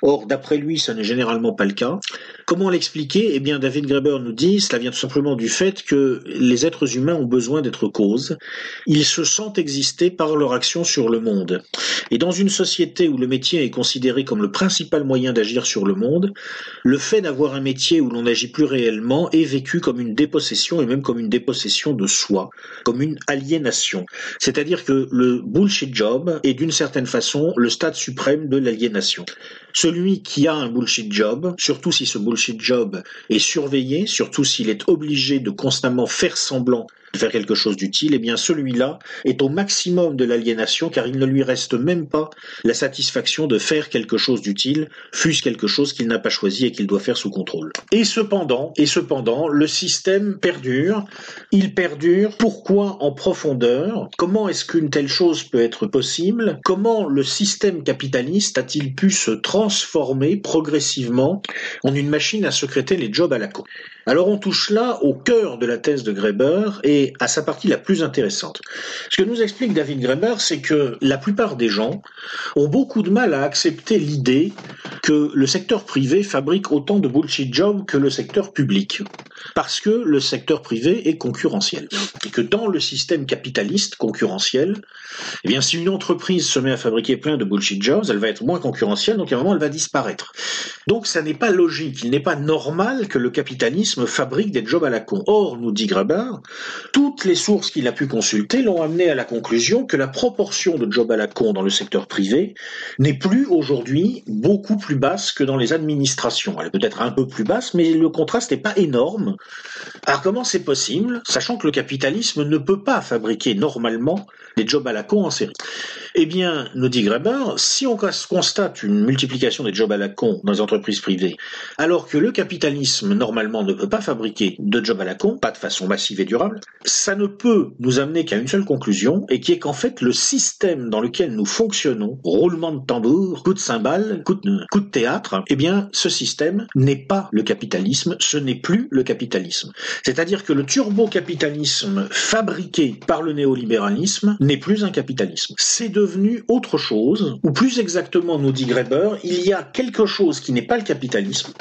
Or, d'après lui, ça n'est généralement pas le cas. Comment l'expliquer ? Eh bien, David Graeber nous dit, cela vient tout simplement du fait que les êtres humains ont besoin d'être causes. Ils se sentent exister par leur action sur le monde. Et dans une société où le métier est considéré comme le principal moyen d'agir sur le monde, le fait d'avoir un métier où l'on n'agit plus réellement est vécu comme une dépossession et même comme une dépossession de soi, comme une aliénation. C'est-à-dire que le bullshit job est d'une certaine façon le stade suprême de l'aliénation. Celui qui a un bullshit job, surtout si ce bullshit job est surveillé, surtout s'il est obligé de constamment faire semblant de faire quelque chose d'utile, eh bien celui-là est au maximum de l'aliénation car il ne lui reste même pas la satisfaction de faire quelque chose d'utile, fût-ce quelque chose qu'il n'a pas choisi et qu'il doit faire sous contrôle. Et cependant, le système perdure. Il perdure. Pourquoi en profondeur ? Comment est-ce qu'une telle chose peut être possible ? Comment le système capitaliste a-t-il pu se transformer progressivement en une machine à secréter les jobs à la con ? Alors on touche là au cœur de la thèse de Graeber et à sa partie la plus intéressante. Ce que nous explique David Graeber, c'est que la plupart des gens ont beaucoup de mal à accepter l'idée que le secteur privé fabrique autant de bullshit jobs que le secteur public, parce que le secteur privé est concurrentiel. Et que dans le système capitaliste concurrentiel, eh bien si une entreprise se met à fabriquer plein de bullshit jobs, elle va être moins concurrentielle, donc à un moment elle va disparaître. Donc ça n'est pas logique, il n'est pas normal que le capitalisme fabrique des jobs à la con. Or, nous dit Graeber, toutes les sources qu'il a pu consulter l'ont amené à la conclusion que la proportion de jobs à la con dans le secteur privé n'est plus aujourd'hui beaucoup plus basse que dans les administrations. Elle est peut-être un peu plus basse, mais le contraste n'est pas énorme. Alors comment c'est possible, sachant que le capitalisme ne peut pas fabriquer normalement des jobs à la con en série ? Eh bien, nous dit Graeber, si on constate une multiplication des jobs à la con dans les entreprises privées, alors que le capitalisme normalement ne peut pas fabriquer de jobs à la con, pas de façon massive et durable, ça ne peut nous amener qu'à une seule conclusion, et qui est qu'en fait le système dans lequel nous fonctionnons, roulement de tambour, coup de cymbale, coup de théâtre, eh bien ce système n'est pas le capitalisme, ce n'est plus le capitalisme. C'est-à-dire que le turbo-capitalisme fabriqué par le néolibéralisme n'est plus un capitalisme. C'est devenu autre chose, ou plus exactement, nous dit Graeber, il y a quelque chose qui n'est pas le capitalisme,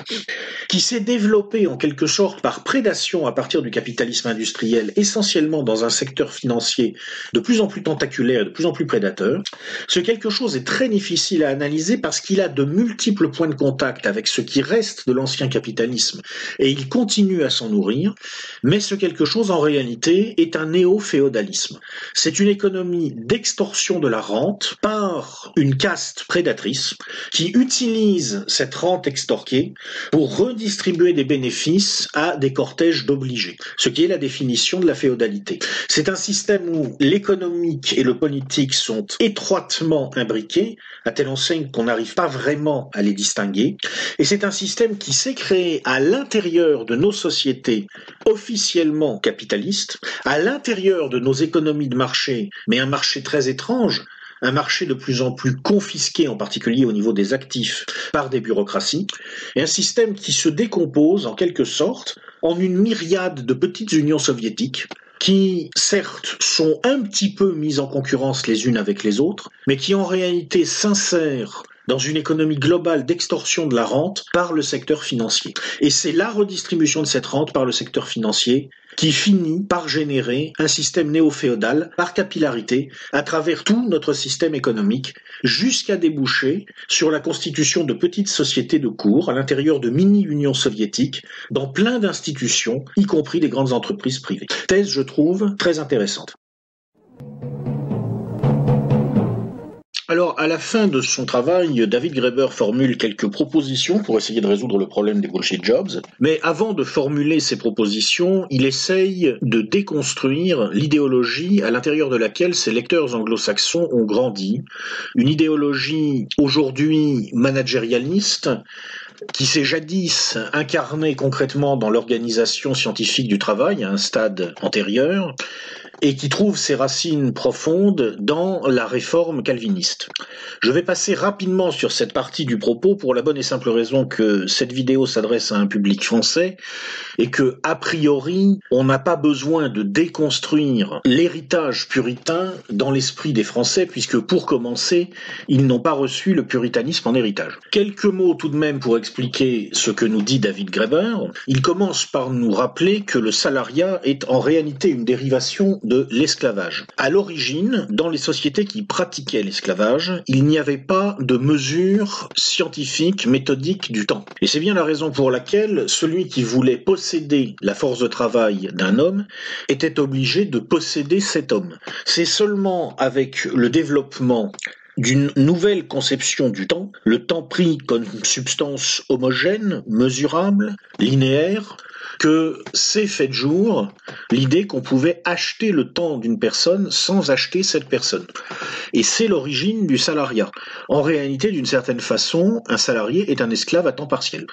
qui s'est développé en quelque sorte par prédation à partir du capitalisme industriel, essentiellement dans un secteur financier de plus en plus tentaculaire et de plus en plus prédateur. Ce quelque chose est très difficile à analyser parce qu'il a de multiples points de contact avec ce qui reste de l'ancien capitalisme et il continue à s'en nourrir, mais ce quelque chose en réalité est un néo-féodalisme. C'est une économie d'extorsion de la rente par une caste prédatrice qui utilise cette rente extorquée pour redistribuer des bénéfices à des cortèges d'obligés, ce qui est la définition de la féodalité. C'est un système où l'économique et le politique sont étroitement imbriqués, à telle enseigne qu'on n'arrive pas vraiment à les distinguer, et c'est un système qui s'est créé à l'intérieur de nos sociétés officiellement capitalistes, à l'intérieur de nos économies de marché, mais un marché très étrange, un marché de plus en plus confisqué, en particulier au niveau des actifs, par des bureaucraties, et un système qui se décompose en quelque sorte en une myriade de petites unions soviétiques qui, certes, sont un petit peu mises en concurrence les unes avec les autres, mais qui en réalité s'insèrent dans une économie globale d'extorsion de la rente par le secteur financier. Et c'est la redistribution de cette rente par le secteur financier qui finit par générer un système néo-féodal par capillarité à travers tout notre système économique, jusqu'à déboucher sur la constitution de petites sociétés de cours à l'intérieur de mini-unions soviétiques dans plein d'institutions, y compris des grandes entreprises privées. Thèse, je trouve, très intéressante. Alors, à la fin de son travail, David Graeber formule quelques propositions pour essayer de résoudre le problème des bullshit jobs. Mais avant de formuler ces propositions, il essaye de déconstruire l'idéologie à l'intérieur de laquelle ses lecteurs anglo-saxons ont grandi. Une idéologie aujourd'hui managérialiste, qui s'est jadis incarnée concrètement dans l'organisation scientifique du travail à un stade antérieur, et qui trouve ses racines profondes dans la réforme calviniste. Je vais passer rapidement sur cette partie du propos pour la bonne et simple raison que cette vidéo s'adresse à un public français et que, a priori, on n'a pas besoin de déconstruire l'héritage puritain dans l'esprit des Français puisque, pour commencer, ils n'ont pas reçu le puritanisme en héritage. Quelques mots tout de même pour expliquer ce que nous dit David Graeber. Il commence par nous rappeler que le salariat est en réalité une dérivation de l'esclavage. À l'origine, dans les sociétés qui pratiquaient l'esclavage, il n'y avait pas de mesure scientifique, méthodique du temps. Et c'est bien la raison pour laquelle celui qui voulait posséder la force de travail d'un homme était obligé de posséder cet homme. C'est seulement avec le développement d'une nouvelle conception du temps, le temps pris comme substance homogène, mesurable, linéaire, que s'est fait de jour l'idée qu'on pouvait acheter le temps d'une personne sans acheter cette personne. Et c'est l'origine du salariat. En réalité, d'une certaine façon, un salarié est un esclave à temps partiel.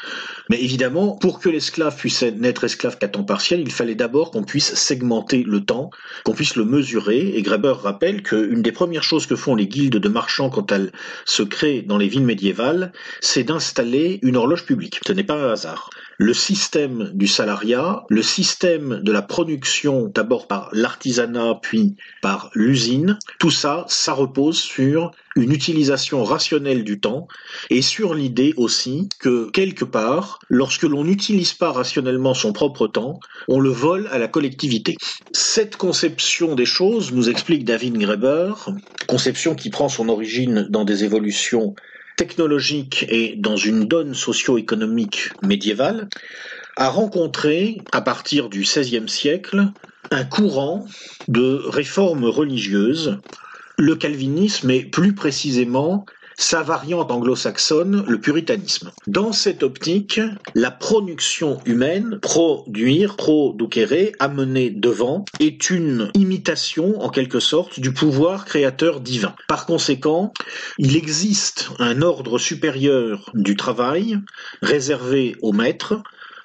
Mais évidemment, pour que l'esclave puisse n'être esclave qu'à temps partiel, il fallait d'abord qu'on puisse segmenter le temps, qu'on puisse le mesurer. Et Graeber rappelle qu'une des premières choses que font les guildes de marchands quand elles se créent dans les villes médiévales, c'est d'installer une horloge publique. Ce n'est pas un hasard. Le système du salariat, le système de la production, d'abord par l'artisanat, puis par l'usine, tout ça, ça repose sur une utilisation rationnelle du temps et sur l'idée aussi que, quelque part, lorsque l'on n'utilise pas rationnellement son propre temps, on le vole à la collectivité. Cette conception des choses, nous explique David Graeber, conception qui prend son origine dans des évolutions technologique et dans une donne socio-économique médiévale, a rencontré, à partir du XVIe siècle, un courant de réformes religieuses, le calvinisme et plus précisément sa variante anglo-saxonne, le puritanisme. Dans cette optique, la production humaine, produire, producere, amener devant, est une imitation, en quelque sorte, du pouvoir créateur divin. Par conséquent, il existe un ordre supérieur du travail, réservé aux maîtres,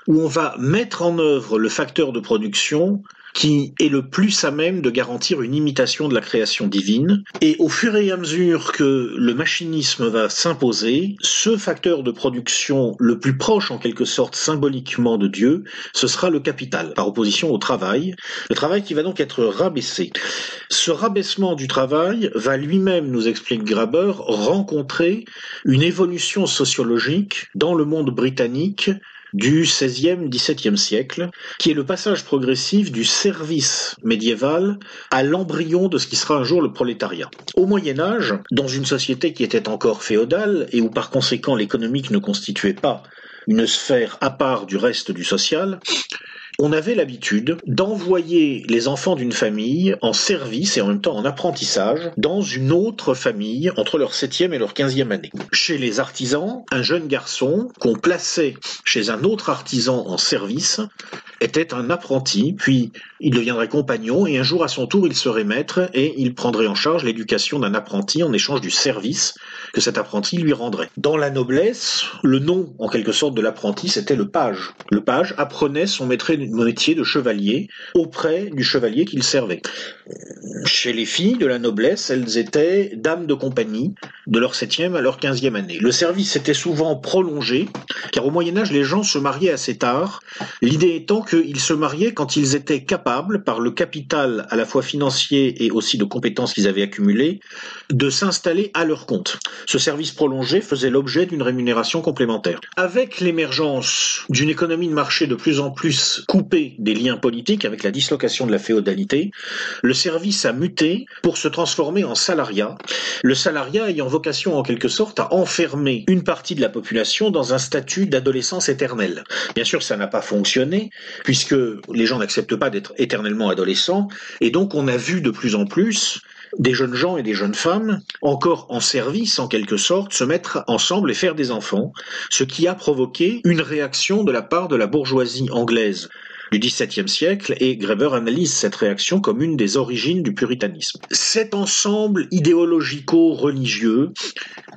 où on va mettre en œuvre le facteur de production qui est le plus à même de garantir une imitation de la création divine. Et au fur et à mesure que le machinisme va s'imposer, ce facteur de production le plus proche en quelque sorte symboliquement de Dieu, ce sera le capital, par opposition au travail. Le travail qui va donc être rabaissé. Ce rabaissement du travail va lui-même, nous explique Graeber, rencontrer une évolution sociologique dans le monde britannique du XVIe, XVIIe siècle, qui est le passage progressif du service médiéval à l'embryon de ce qui sera un jour le prolétariat. Au Moyen-Âge, dans une société qui était encore féodale et où par conséquent l'économique ne constituait pas une sphère à part du reste du social, on avait l'habitude d'envoyer les enfants d'une famille en service et en même temps en apprentissage dans une autre famille entre leur 7e et leur 15e année. Chez les artisans, un jeune garçon qu'on plaçait chez un autre artisan en service était un apprenti, puis il deviendrait compagnon et un jour à son tour il serait maître et il prendrait en charge l'éducation d'un apprenti en échange du service que cet apprenti lui rendrait. Dans la noblesse, le nom en quelque sorte de l'apprenti c'était le page. Le page apprenait son métier de chevalier auprès du chevalier qu'il servait. Chez les filles de la noblesse, elles étaient dames de compagnie de leur 7e à leur 15e année. Le service était souvent prolongé, car au Moyen-Âge, les gens se mariaient assez tard, l'idée étant qu'ils se mariaient quand ils étaient capables, par le capital à la fois financier et aussi de compétences qu'ils avaient accumulées, de s'installer à leur compte. Ce service prolongé faisait l'objet d'une rémunération complémentaire. Avec l'émergence d'une économie de marché de plus en plus coupée des liens politiques, avec la dislocation de la féodalité, le service a muté pour se transformer en salariat, le salariat ayant vocation en quelque sorte à enfermer une partie de la population dans un statut d'adolescence éternelle. Bien sûr, ça n'a pas fonctionné, puisque les gens n'acceptent pas d'être éternellement adolescents, et donc on a vu de plus en plus des jeunes gens et des jeunes femmes, encore en service en quelque sorte, se mettre ensemble et faire des enfants, ce qui a provoqué une réaction de la part de la bourgeoisie anglaise du XVIIe siècle, et Graeber analyse cette réaction comme une des origines du puritanisme. Cet ensemble idéologico-religieux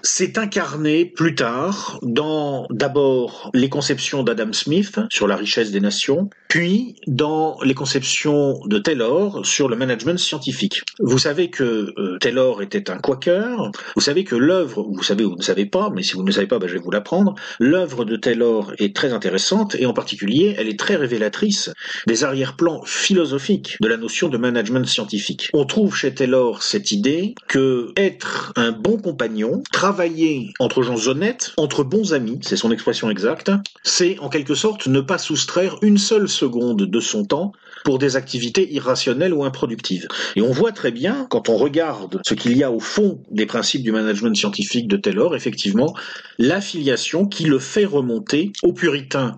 s'est incarné plus tard dans d'abord les conceptions d'Adam Smith sur la richesse des nations, puis dans les conceptions de Taylor sur le management scientifique. Vous savez que Taylor était un quaker, vous savez que l'œuvre, vous savez ou vous ne savez pas, mais si vous ne le savez pas, je vais vous l'apprendre, l'œuvre de Taylor est très intéressante, et en particulier, elle est très révélatrice des arrière-plans philosophiques de la notion de management scientifique. On trouve chez Taylor cette idée que être un bon compagnon, travailler entre gens honnêtes, entre bons amis, c'est son expression exacte, c'est en quelque sorte ne pas soustraire une seule seconde de son temps pour des activités irrationnelles ou improductives. Et on voit très bien, quand on regarde ce qu'il y a au fond des principes du management scientifique de Taylor, effectivement, l'affiliation qui le fait remonter aux puritains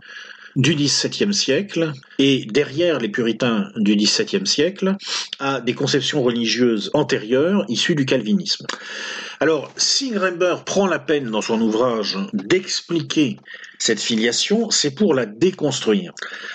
du XVIIe siècle, et derrière les puritains du XVIIe siècle, à des conceptions religieuses antérieures issues du calvinisme. Alors, si Graeber prend la peine dans son ouvrage d'expliquer cette filiation, c'est pour la déconstruire.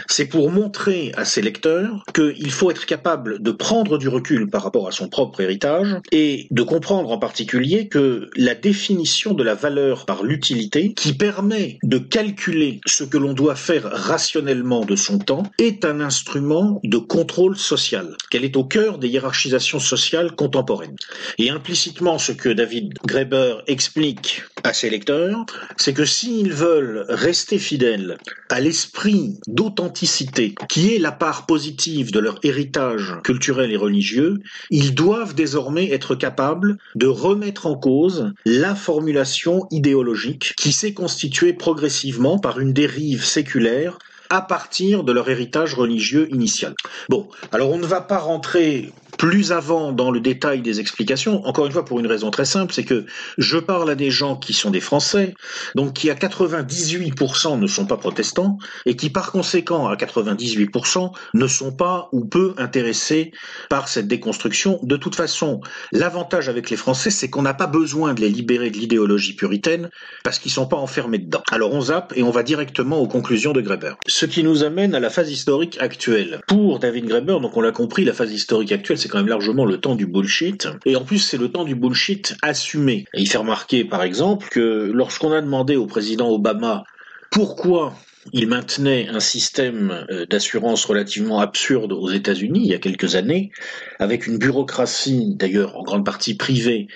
C'est pour montrer à ses lecteurs qu'il faut être capable de prendre du recul par rapport à son propre héritage et de comprendre en particulier que la définition de la valeur par l'utilité, qui permet de calculer ce que l'on doit faire rationnellement de son temps, est un instrument de contrôle social, qu'elle est au cœur des hiérarchisations sociales contemporaines. Et implicitement, ce que David Graeber explique à ses lecteurs, c'est que s'ils veulent rester fidèles à l'esprit d'authenticité qui est la part positive de leur héritage culturel et religieux, ils doivent désormais être capables de remettre en cause la formulation idéologique qui s'est constituée progressivement par une dérive séculaire à partir de leur héritage religieux initial. Bon, alors on ne va pas rentrer plus avant dans le détail des explications, encore une fois pour une raison très simple, c'est que je parle à des gens qui sont des Français, donc qui à 98% ne sont pas protestants, et qui par conséquent à 98% ne sont pas ou peu intéressés par cette déconstruction. De toute façon, l'avantage avec les Français, c'est qu'on n'a pas besoin de les libérer de l'idéologie puritaine, parce qu'ils ne sont pas enfermés dedans. Alors on zappe et on va directement aux conclusions de Graeber. Ce qui nous amène à la phase historique actuelle. Pour David Graeber, donc on l'a compris, la phase historique actuelle, c'est quand même largement le temps du bullshit, et en plus c'est le temps du bullshit assumé. Et il fait remarquer par exemple que lorsqu'on a demandé au président Obama pourquoi il maintenait un système d'assurance relativement absurde aux États-Unis il y a quelques années, avec une bureaucratie d'ailleurs en grande partie privée,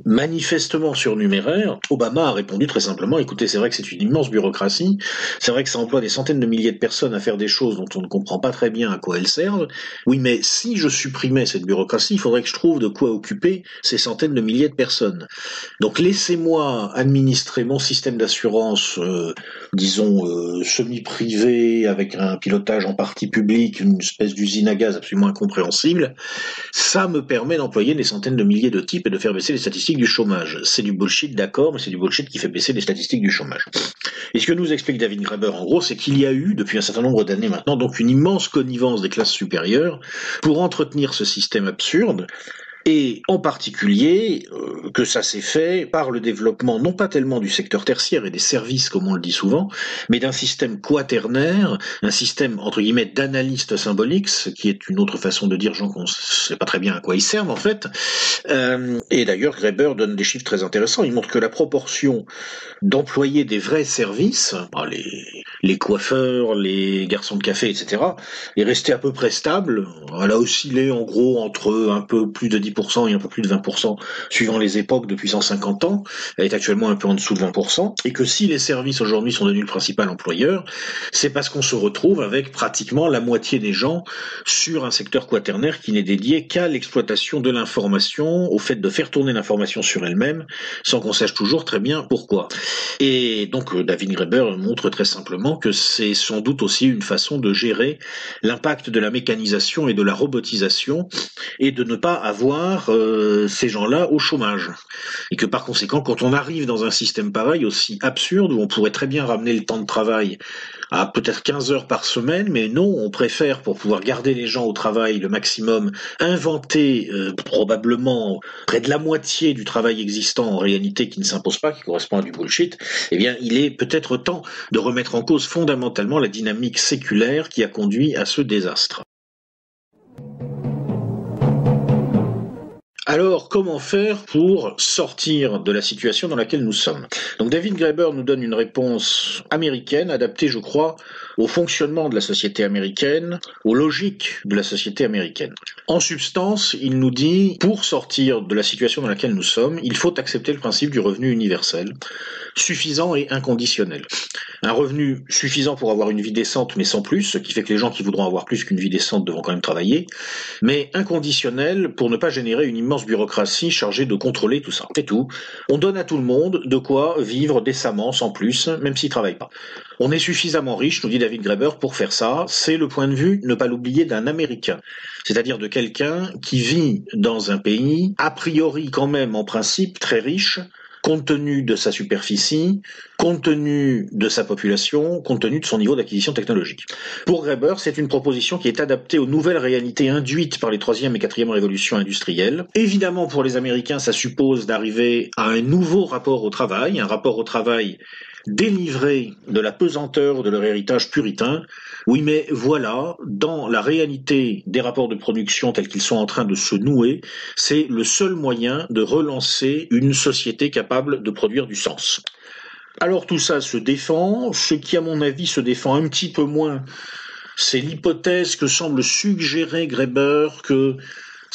manifestement surnuméraire, Obama a répondu très simplement, écoutez, c'est vrai que c'est une immense bureaucratie, c'est vrai que ça emploie des centaines de milliers de personnes à faire des choses dont on ne comprend pas très bien à quoi elles servent, oui mais si je supprimais cette bureaucratie, il faudrait que je trouve de quoi occuper ces centaines de milliers de personnes. Donc laissez-moi administrer mon système d'assurance, semi-privé, avec un pilotage en partie public, une espèce d'usine à gaz absolument incompréhensible, ça me permet d'employer des centaines de milliers de types et de faire baisser les statistiques du chômage. C'est du bullshit, d'accord, mais c'est du bullshit qui fait baisser les statistiques du chômage. Et ce que nous explique David Graeber, en gros, c'est qu'il y a eu, depuis un certain nombre d'années maintenant, donc une immense connivence des classes supérieures pour entretenir ce système absurde, et en particulier que ça s'est fait par le développement non pas tellement du secteur tertiaire et des services comme on le dit souvent, mais d'un système quaternaire, un système entre guillemets d'analystes symboliques, ce qui est une autre façon de dire gens qu'on ne sait pas très bien à quoi ils servent en fait. Et d'ailleurs Graeber donne des chiffres très intéressants, il montre que la proportion d'employés des vrais services, les coiffeurs, les garçons de café, etc., est restée à peu près stable. Elle a oscillé en gros entre un peu plus de 10% 10% et un peu plus de 20% suivant les époques depuis 150 ans. Elle est actuellement un peu en dessous de 20%. Et que si les services aujourd'hui sont devenus le principal employeur, c'est parce qu'on se retrouve avec pratiquement la moitié des gens sur un secteur quaternaire qui n'est dédié qu'à l'exploitation de l'information, au fait de faire tourner l'information sur elle-même, sans qu'on sache toujours très bien pourquoi. Et donc David Graeber montre très simplement que c'est sans doute aussi une façon de gérer l'impact de la mécanisation et de la robotisation et de ne pas avoir ces gens-là au chômage. Et que par conséquent, quand on arrive dans un système pareil, aussi absurde, où on pourrait très bien ramener le temps de travail à peut-être 15 heures par semaine, mais non, on préfère, pour pouvoir garder les gens au travail le maximum, inventer probablement près de la moitié du travail existant en réalité qui ne s'impose pas, qui correspond à du bullshit, eh bien il est peut-être temps de remettre en cause fondamentalement la dynamique séculaire qui a conduit à ce désastre. Alors, comment faire pour sortir de la situation dans laquelle nous sommes? Donc David Graeber nous donne une réponse américaine, adaptée, je crois, au fonctionnement de la société américaine, aux logiques de la société américaine. En substance, il nous dit, pour sortir de la situation dans laquelle nous sommes, il faut accepter le principe du revenu universel, suffisant et inconditionnel. Un revenu suffisant pour avoir une vie décente, mais sans plus, ce qui fait que les gens qui voudront avoir plus qu'une vie décente devront quand même travailler, mais inconditionnel pour ne pas générer une immense bureaucratie chargée de contrôler tout ça. C'est tout. On donne à tout le monde de quoi vivre décemment, sans plus, même s'il ne travaille pas. On est suffisamment riche, nous dit David Graeber, pour faire ça. C'est le point de vue, ne pas l'oublier, d'un Américain. C'est-à-dire de quelqu'un qui vit dans un pays, a priori quand même en principe très riche, compte tenu de sa superficie, compte tenu de sa population, compte tenu de son niveau d'acquisition technologique. Pour Graeber, c'est une proposition qui est adaptée aux nouvelles réalités induites par les 3e et 4e révolutions industrielles. Évidemment, pour les Américains, ça suppose d'arriver à un nouveau rapport au travail, un rapport au travail délivré de la pesanteur de leur héritage puritain. Oui, mais voilà, dans la réalité des rapports de production tels qu'ils sont en train de se nouer, c'est le seul moyen de relancer une société capable de produire du sens. Alors tout ça se défend, ce qui à mon avis se défend un petit peu moins, c'est l'hypothèse que semble suggérer Graeber que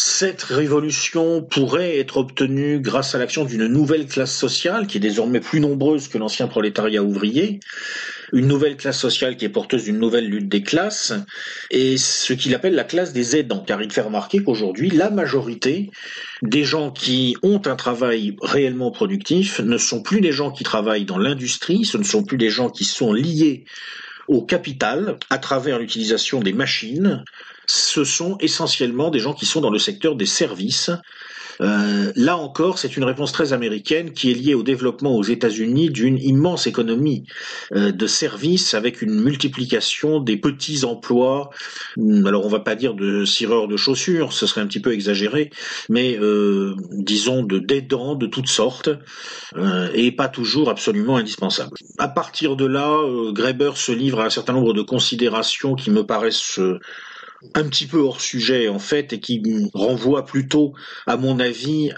cette révolution pourrait être obtenue grâce à l'action d'une nouvelle classe sociale qui est désormais plus nombreuse que l'ancien prolétariat ouvrier, une nouvelle classe sociale qui est porteuse d'une nouvelle lutte des classes, et ce qu'il appelle la classe des aidants, car il fait remarquer qu'aujourd'hui, la majorité des gens qui ont un travail réellement productif ne sont plus des gens qui travaillent dans l'industrie, ce ne sont plus des gens qui sont liés au capital à travers l'utilisation des machines, ce sont essentiellement des gens qui sont dans le secteur des services. Là encore, c'est une réponse très américaine qui est liée au développement aux États-Unis d'une immense économie de services avec une multiplication des petits emplois. Alors, on va pas dire de cireurs de chaussures, ce serait un petit peu exagéré, mais disons d'aidants de toutes sortes et pas toujours absolument indispensables. À partir de là, Graeber se livre à un certain nombre de considérations qui me paraissent un petit peu hors sujet en fait et qui renvoie plutôt, à mon avis,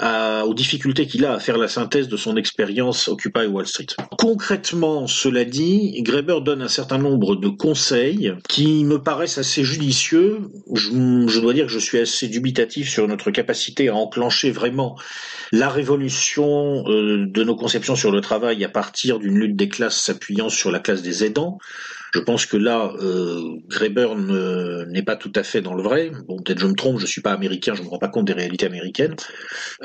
aux difficultés qu'il a à faire la synthèse de son expérience Occupy Wall Street. Concrètement, cela dit, Graeber donne un certain nombre de conseils qui me paraissent assez judicieux. Je dois dire que je suis assez dubitatif sur notre capacité à enclencher vraiment la révolution de nos conceptions sur le travail à partir d'une lutte des classes s'appuyant sur la classe des aidants. Je pense que là, Graeber n'est pas tout à fait dans le vrai. Bon, peut-être je me trompe, je suis pas américain, je me rends pas compte des réalités américaines.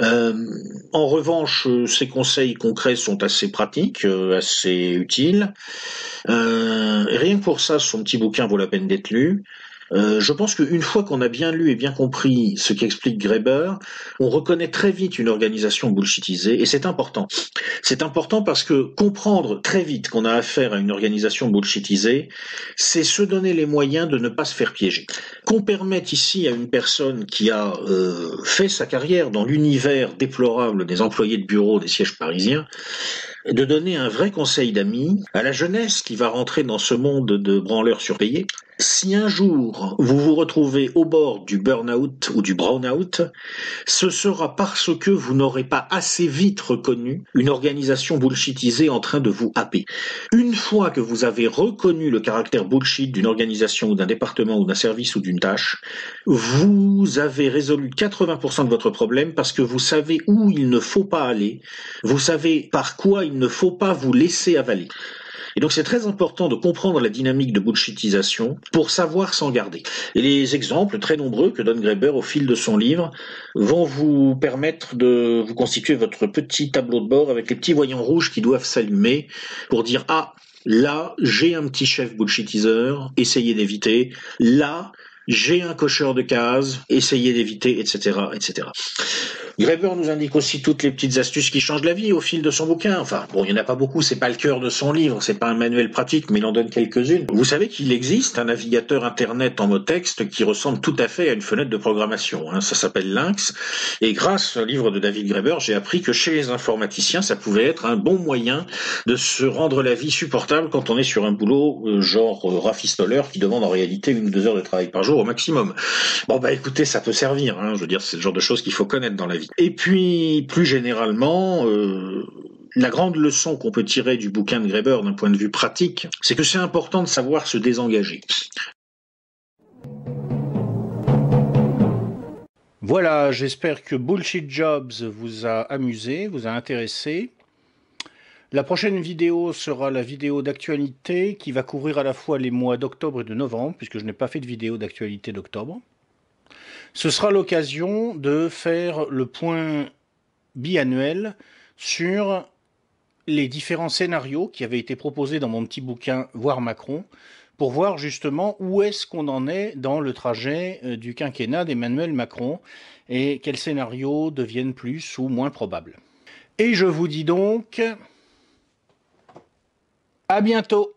En revanche, ses conseils concrets sont assez pratiques, assez utiles. Rien que pour ça, son petit bouquin vaut la peine d'être lu. Je pense qu'une fois qu'on a bien lu et bien compris ce qu'explique Graeber, on reconnaît très vite une organisation bullshitisée, et c'est important. C'est important parce que comprendre très vite qu'on a affaire à une organisation bullshitisée, c'est se donner les moyens de ne pas se faire piéger. Qu'on permette ici à une personne qui a fait sa carrière dans l'univers déplorable des employés de bureau des sièges parisiens, de donner un vrai conseil d'amis à la jeunesse qui va rentrer dans ce monde de branleurs surpayés, Si un jour vous vous retrouvez au bord du burn-out ou du brown-out, ce sera parce que vous n'aurez pas assez vite reconnu une organisation bullshitisée en train de vous happer. Une fois que vous avez reconnu le caractère bullshit d'une organisation ou d'un département ou d'un service ou d'une tâche, vous avez résolu 80% de votre problème parce que vous savez où il ne faut pas aller, vous savez par quoi il ne faut pas vous laisser avaler. Et donc c'est très important de comprendre la dynamique de bullshitisation pour savoir s'en garder. Et les exemples très nombreux que donne Graeber au fil de son livre vont vous permettre de vous constituer votre petit tableau de bord avec les petits voyants rouges qui doivent s'allumer pour dire « Ah, là, j'ai un petit chef bullshitiseur, essayez d'éviter. Là, j'ai un cocheur de cases, essayez d'éviter, etc., etc. » Graeber nous indique aussi toutes les petites astuces qui changent la vie au fil de son bouquin. Enfin, bon, il n'y en a pas beaucoup, c'est pas le cœur de son livre, c'est pas un manuel pratique, mais il en donne quelques-unes. Vous savez qu'il existe un navigateur internet en mot texte qui ressemble tout à fait à une fenêtre de programmation. Hein. Ça s'appelle Lynx. Et grâce au livre de David Graeber, j'ai appris que chez les informaticiens, ça pouvait être un bon moyen de se rendre la vie supportable quand on est sur un boulot genre rafistoleur qui demande en réalité 1 ou 2 heures de travail par jour au maximum. Bon, bah écoutez, ça peut servir. Hein. Je veux dire, c'est le genre de choses qu'il faut connaître dans la vie. Et puis, plus généralement, la grande leçon qu'on peut tirer du bouquin de Graeber d'un point de vue pratique, c'est que c'est important de savoir se désengager. Voilà, j'espère que Bullshit Jobs vous a amusé, vous a intéressé. La prochaine vidéo sera la vidéo d'actualité qui va couvrir à la fois les mois d'octobre et de novembre, puisque je n'ai pas fait de vidéo d'actualité d'octobre. Ce sera l'occasion de faire le point biannuel sur les différents scénarios qui avaient été proposés dans mon petit bouquin « Voir Macron », pour voir justement où est-ce qu'on en est dans le trajet du quinquennat d'Emmanuel Macron et quels scénarios deviennent plus ou moins probables. Et je vous dis donc à bientôt!